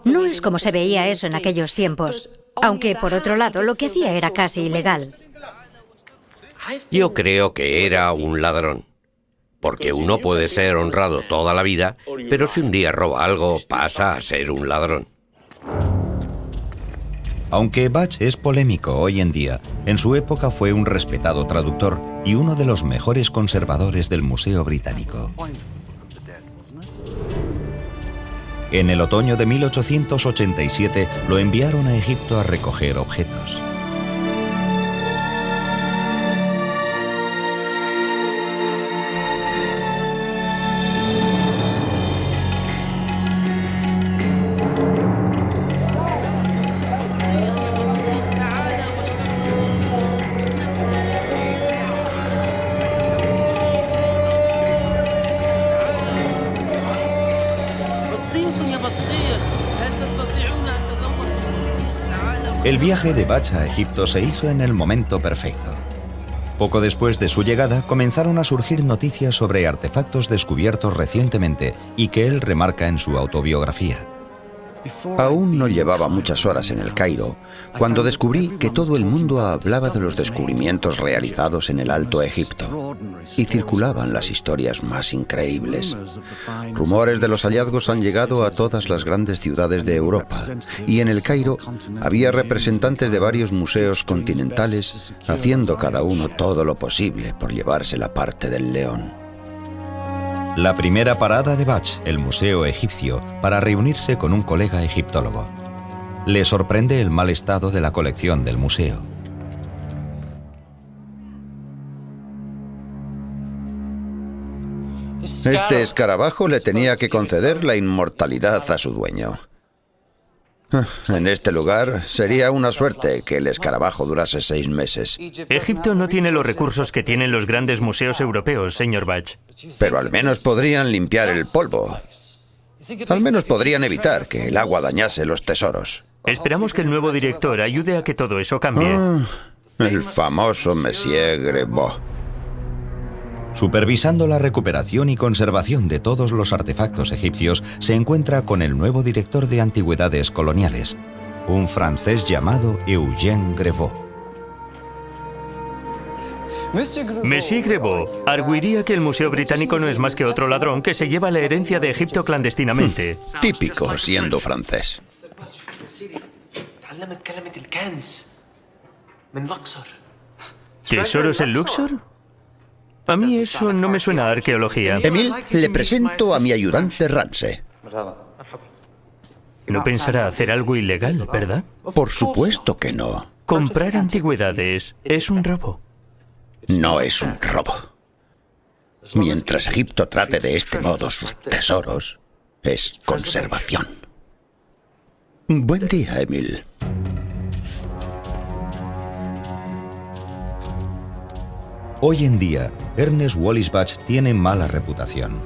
No es como se veía eso en aquellos tiempos. Aunque, por otro lado, lo que hacía era casi ilegal. Yo creo que era un ladrón. Porque uno puede ser honrado toda la vida, pero si un día roba algo, pasa a ser un ladrón. Aunque Budge es polémico hoy en día, en su época fue un respetado traductor y uno de los mejores conservadores del Museo Británico. En el otoño de 1887 lo enviaron a Egipto a recoger objetos. El viaje de Budge a Egipto se hizo en el momento perfecto. Poco después de su llegada, comenzaron a surgir noticias sobre artefactos descubiertos recientemente y que él remarca en su autobiografía. Aún no llevaba muchas horas en el Cairo cuando descubrí que todo el mundo hablaba de los descubrimientos realizados en el Alto Egipto y circulaban las historias más increíbles. Rumores de los hallazgos han llegado a todas las grandes ciudades de Europa y en el Cairo había representantes de varios museos continentales haciendo cada uno todo lo posible por llevarse la parte del león. La primera parada de Budge, el Museo Egipcio, para reunirse con un colega egiptólogo. Le sorprende el mal estado de la colección del museo. Este escarabajo le tenía que conceder la inmortalidad a su dueño. En este lugar sería una suerte que el escarabajo durase 6 meses. Egipto no tiene los recursos que tienen los grandes museos europeos, señor Budge. Pero al menos podrían limpiar el polvo. Al menos podrían evitar que el agua dañase los tesoros. Esperamos que el nuevo director ayude a que todo eso cambie. El famoso Monsieur Grevaux. Supervisando la recuperación y conservación de todos los artefactos egipcios, se encuentra con el nuevo director de antigüedades coloniales, un francés llamado Eugène Grevaux. Monsieur Grevaux arguiría que el Museo Británico no es más que otro ladrón que se lleva la herencia de Egipto clandestinamente. Típico, siendo francés. ¿Tesoros en Luxor? A mí eso no me suena a arqueología. Emil, le presento a mi ayudante Ramsey. No pensará hacer algo ilegal, ¿verdad? Por supuesto que no. Comprar antigüedades es un robo. No es un robo. Mientras Egipto trate de este modo sus tesoros, es conservación. Buen día, Emil. Hoy en día, Ernest Wallis Budge tiene mala reputación.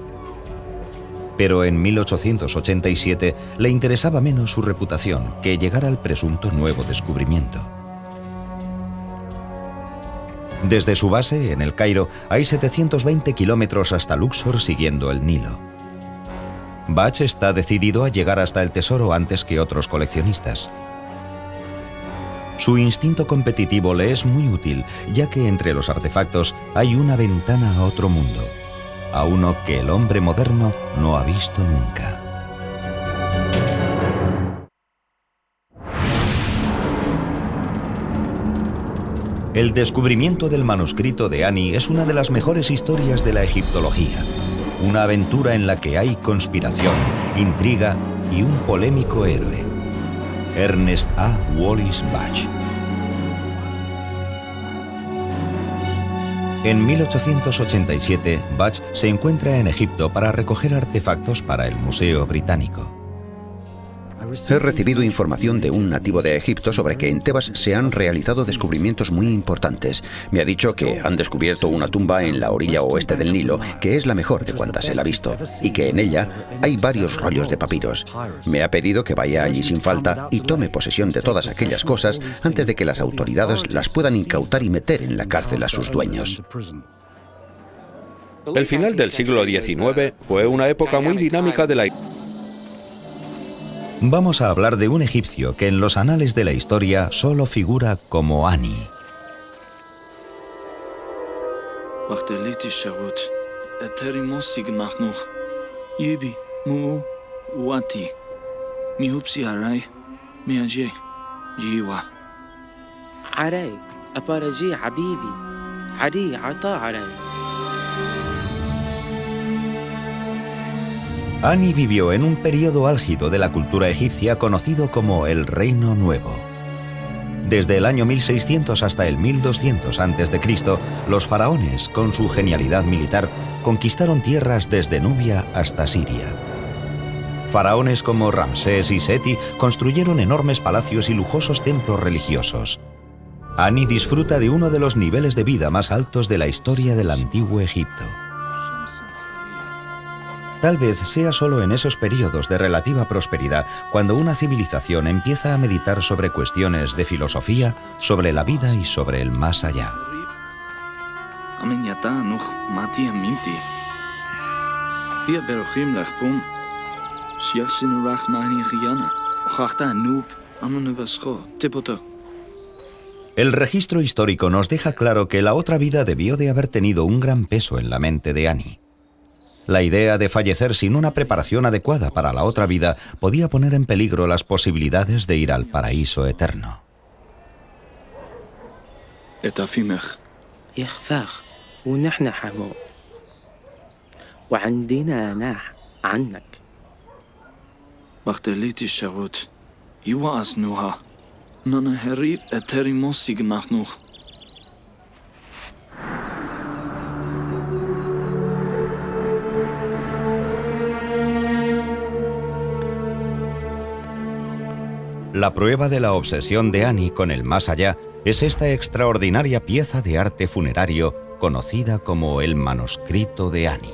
Pero en 1887 le interesaba menos su reputación que llegar al presunto nuevo descubrimiento. Desde su base, en el Cairo, hay 720 kilómetros hasta Luxor siguiendo el Nilo. Budge está decidido a llegar hasta el tesoro antes que otros coleccionistas. Su instinto competitivo le es muy útil, ya que entre los artefactos hay una ventana a otro mundo, a uno que el hombre moderno no ha visto nunca. El descubrimiento del manuscrito de Ani es una de las mejores historias de la egiptología. Una aventura en la que hay conspiración, intriga y un polémico héroe. Ernest A. Wallis Budge. En 1887, Budge se encuentra en Egipto para recoger artefactos para el Museo Británico. He recibido información de un nativo de Egipto sobre que en Tebas se han realizado descubrimientos muy importantes. Me ha dicho que han descubierto una tumba en la orilla oeste del Nilo, que es la mejor de cuantas él ha visto, y que en ella hay varios rollos de papiros. Me ha pedido que vaya allí sin falta y tome posesión de todas aquellas cosas antes de que las autoridades las puedan incautar y meter en la cárcel a sus dueños. El final del siglo XIX fue una época muy dinámica de la... Vamos a hablar de un egipcio que en los anales de la historia solo figura como Ani. Ani vivió en un periodo álgido de la cultura egipcia conocido como el Reino Nuevo. Desde el año 1600 hasta el 1200 a.C., los faraones, con su genialidad militar, conquistaron tierras desde Nubia hasta Siria. Faraones como Ramsés y Seti construyeron enormes palacios y lujosos templos religiosos. Ani disfruta de uno de los niveles de vida más altos de la historia del antiguo Egipto. Tal vez sea solo en esos periodos de relativa prosperidad cuando una civilización empieza a meditar sobre cuestiones de filosofía, sobre la vida y sobre el más allá. El registro histórico nos deja claro que la otra vida debió de haber tenido un gran peso en la mente de Ani. La idea de fallecer sin una preparación adecuada para la otra vida podía poner en peligro las posibilidades de ir al paraíso eterno. La prueba de la obsesión de Ani con el más allá es esta extraordinaria pieza de arte funerario conocida como el manuscrito de Ani.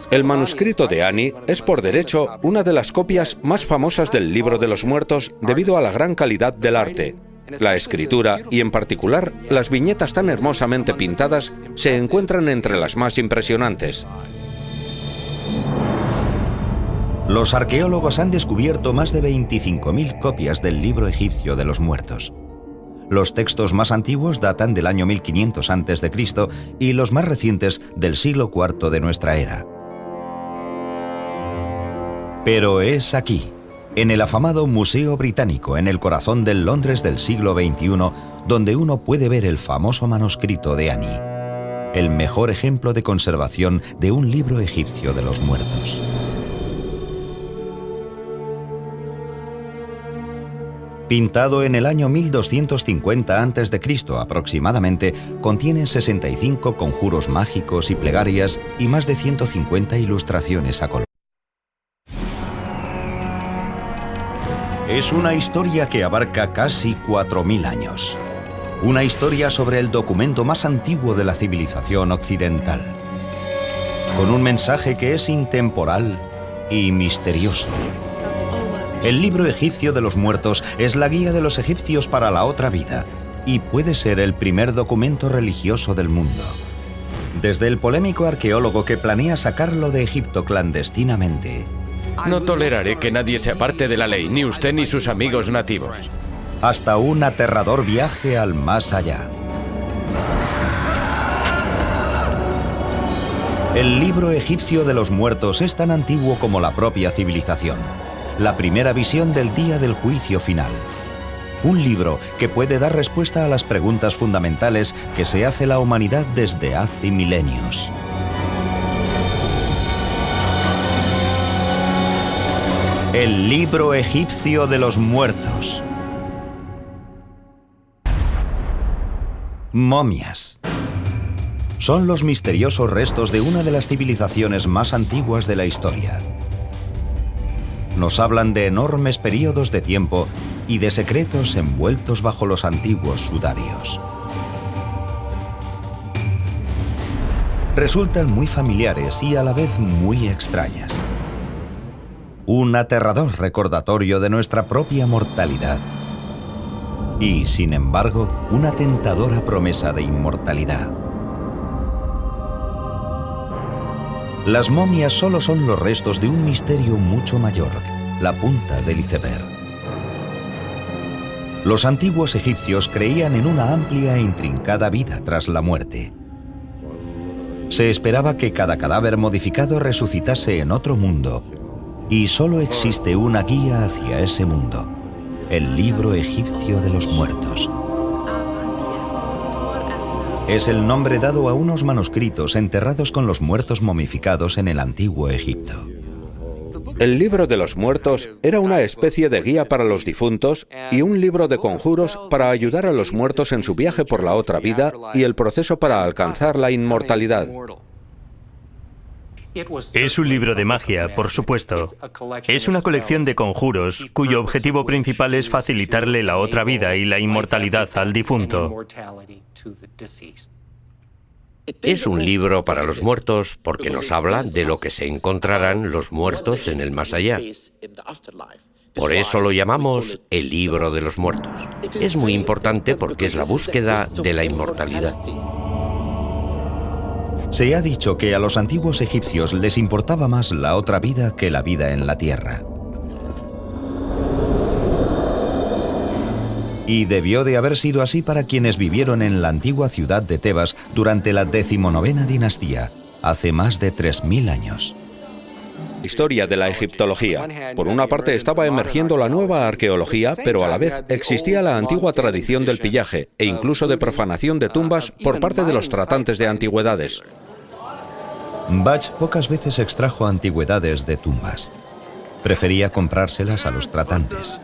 El manuscrito de Ani es por derecho una de las copias más famosas del Libro de los Muertos debido a la gran calidad del arte. La escritura y en particular las viñetas tan hermosamente pintadas se encuentran entre las más impresionantes. Los arqueólogos han descubierto más de 25.000 copias del libro egipcio de los muertos. Los textos más antiguos datan del año 1500 a.C. y los más recientes del siglo IV de nuestra era. Pero es aquí, en el afamado Museo Británico, en el corazón del Londres del siglo XXI, donde uno puede ver el famoso manuscrito de Ani, el mejor ejemplo de conservación de un libro egipcio de los muertos. Pintado en el año 1250 a.C. aproximadamente, contiene 65 conjuros mágicos y plegarias y más de 150 ilustraciones a color. Es una historia que abarca casi 4.000 años. Una historia sobre el documento más antiguo de la civilización occidental. Con un mensaje que es intemporal y misterioso. El libro egipcio de los muertos es la guía de los egipcios para la otra vida y puede ser el primer documento religioso del mundo. Desde el polémico arqueólogo que planea sacarlo de Egipto clandestinamente. No toleraré que nadie se aparte de la ley, ni usted ni sus amigos nativos. Hasta un aterrador viaje al más allá. El libro egipcio de los muertos es tan antiguo como la propia civilización. La primera visión del día del juicio final. Un libro que puede dar respuesta a las preguntas fundamentales que se hace la humanidad desde hace milenios. El libro egipcio de los muertos. Momias. Son los misteriosos restos de una de las civilizaciones más antiguas de la historia. Nos hablan de enormes periodos de tiempo y de secretos envueltos bajo los antiguos sudarios. Resultan muy familiares y a la vez muy extrañas. Un aterrador recordatorio de nuestra propia mortalidad. Y, sin embargo, una tentadora promesa de inmortalidad. Las momias solo son los restos de un misterio mucho mayor, la punta del iceberg. Los antiguos egipcios creían en una amplia e intrincada vida tras la muerte. Se esperaba que cada cadáver modificado resucitase en otro mundo, y solo existe una guía hacia ese mundo, el libro egipcio de los muertos. Es el nombre dado a unos manuscritos enterrados con los muertos momificados en el antiguo Egipto. El libro de los muertos era una especie de guía para los difuntos y un libro de conjuros para ayudar a los muertos en su viaje por la otra vida y el proceso para alcanzar la inmortalidad. Es un libro de magia, por supuesto. Es una colección de conjuros cuyo objetivo principal es facilitarle la otra vida y la inmortalidad al difunto. Es un libro para los muertos porque nos habla de lo que se encontrarán los muertos en el más allá. Por eso lo llamamos el libro de los muertos. Es muy importante porque es la búsqueda de la inmortalidad. Se ha dicho que a los antiguos egipcios les importaba más la otra vida que la vida en la tierra. Y debió de haber sido así para quienes vivieron en la antigua ciudad de Tebas durante la 19ª dinastía, hace más de 3000 años. Historia de la egiptología. Por una parte estaba emergiendo la nueva arqueología, pero a la vez existía la antigua tradición del pillaje e incluso de profanación de tumbas por parte de los tratantes de antigüedades. Bach pocas veces extrajo antigüedades de tumbas. Prefería comprárselas a los tratantes.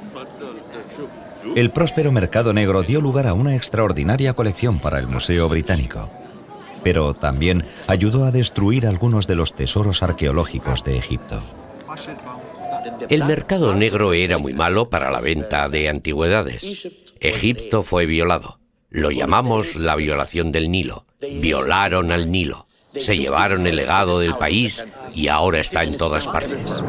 El próspero mercado negro dio lugar a una extraordinaria colección para el Museo Británico, pero también ayudó a destruir algunos de los tesoros arqueológicos de Egipto. El mercado negro era muy malo para la venta de antigüedades. Egipto fue violado. Lo llamamos la violación del Nilo. Violaron al Nilo. Se llevaron el legado del país y ahora está en todas partes.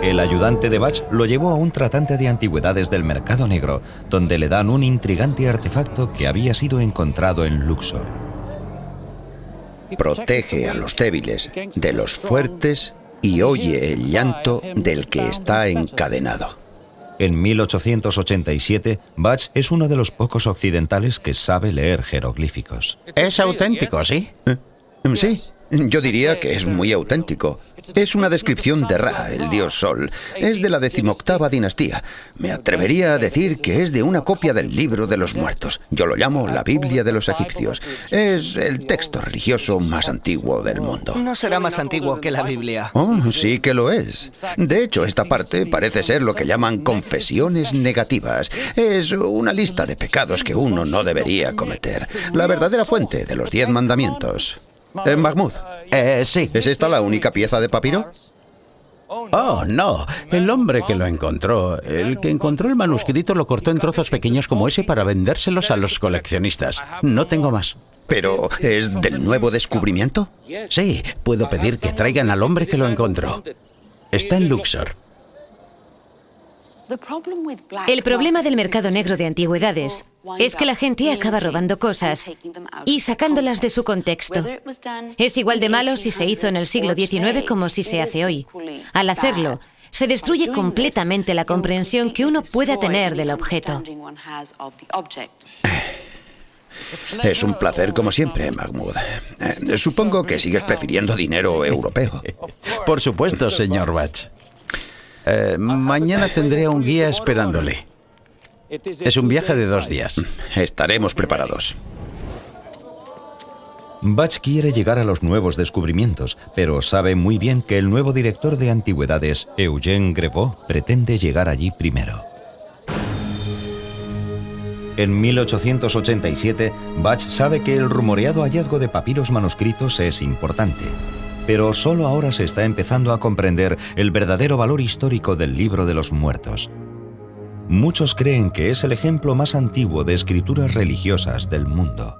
El ayudante de Bach lo llevó a un tratante de antigüedades del mercado negro, donde le dan un intrigante artefacto que había sido encontrado en Luxor. Protege a los débiles de los fuertes y oye el llanto del que está encadenado. En 1887, Bach es uno de los pocos occidentales que sabe leer jeroglíficos. Es auténtico, ¿sí? Sí, Yo diría que es muy auténtico. Es una descripción de Ra, el dios Sol. Es de la 18ª dinastía. Me atrevería a decir que es de una copia del libro de los muertos. Yo lo llamo la Biblia de los egipcios. Es el texto religioso más antiguo del mundo. No será más antiguo que la Biblia. Oh, sí que lo es. De hecho, esta parte parece ser lo que llaman confesiones negativas. Es una lista de pecados que uno no debería cometer. La verdadera fuente de los 10 mandamientos. Mahmoud. Sí. ¿Es esta la única pieza de papiro? Oh, no. El hombre que lo encontró, el que encontró el manuscrito, lo cortó en trozos pequeños como ese para vendérselos a los coleccionistas. No tengo más. ¿Pero es del nuevo descubrimiento? Sí, puedo pedir que traigan al hombre que lo encontró. Está en Luxor. El problema del mercado negro de antigüedades es que la gente acaba robando cosas y sacándolas de su contexto. Es igual de malo si se hizo en el siglo XIX como si se hace hoy. Al hacerlo, se destruye completamente la comprensión que uno pueda tener del objeto. Es un placer como siempre, Mahmoud. Supongo que sigues prefiriendo dinero europeo. Por supuesto, señor Bach. Mañana tendré a un guía esperándole. Es un viaje de 2 días. Estaremos preparados. Bach quiere llegar a los nuevos descubrimientos, pero sabe muy bien que el nuevo director de antigüedades, Eugène Grevaux, pretende llegar allí primero. En 1887, Bach sabe que el rumoreado hallazgo de papiros manuscritos es importante. Pero solo ahora se está empezando a comprender el verdadero valor histórico del libro de los muertos. Muchos creen que es el ejemplo más antiguo de escrituras religiosas del mundo.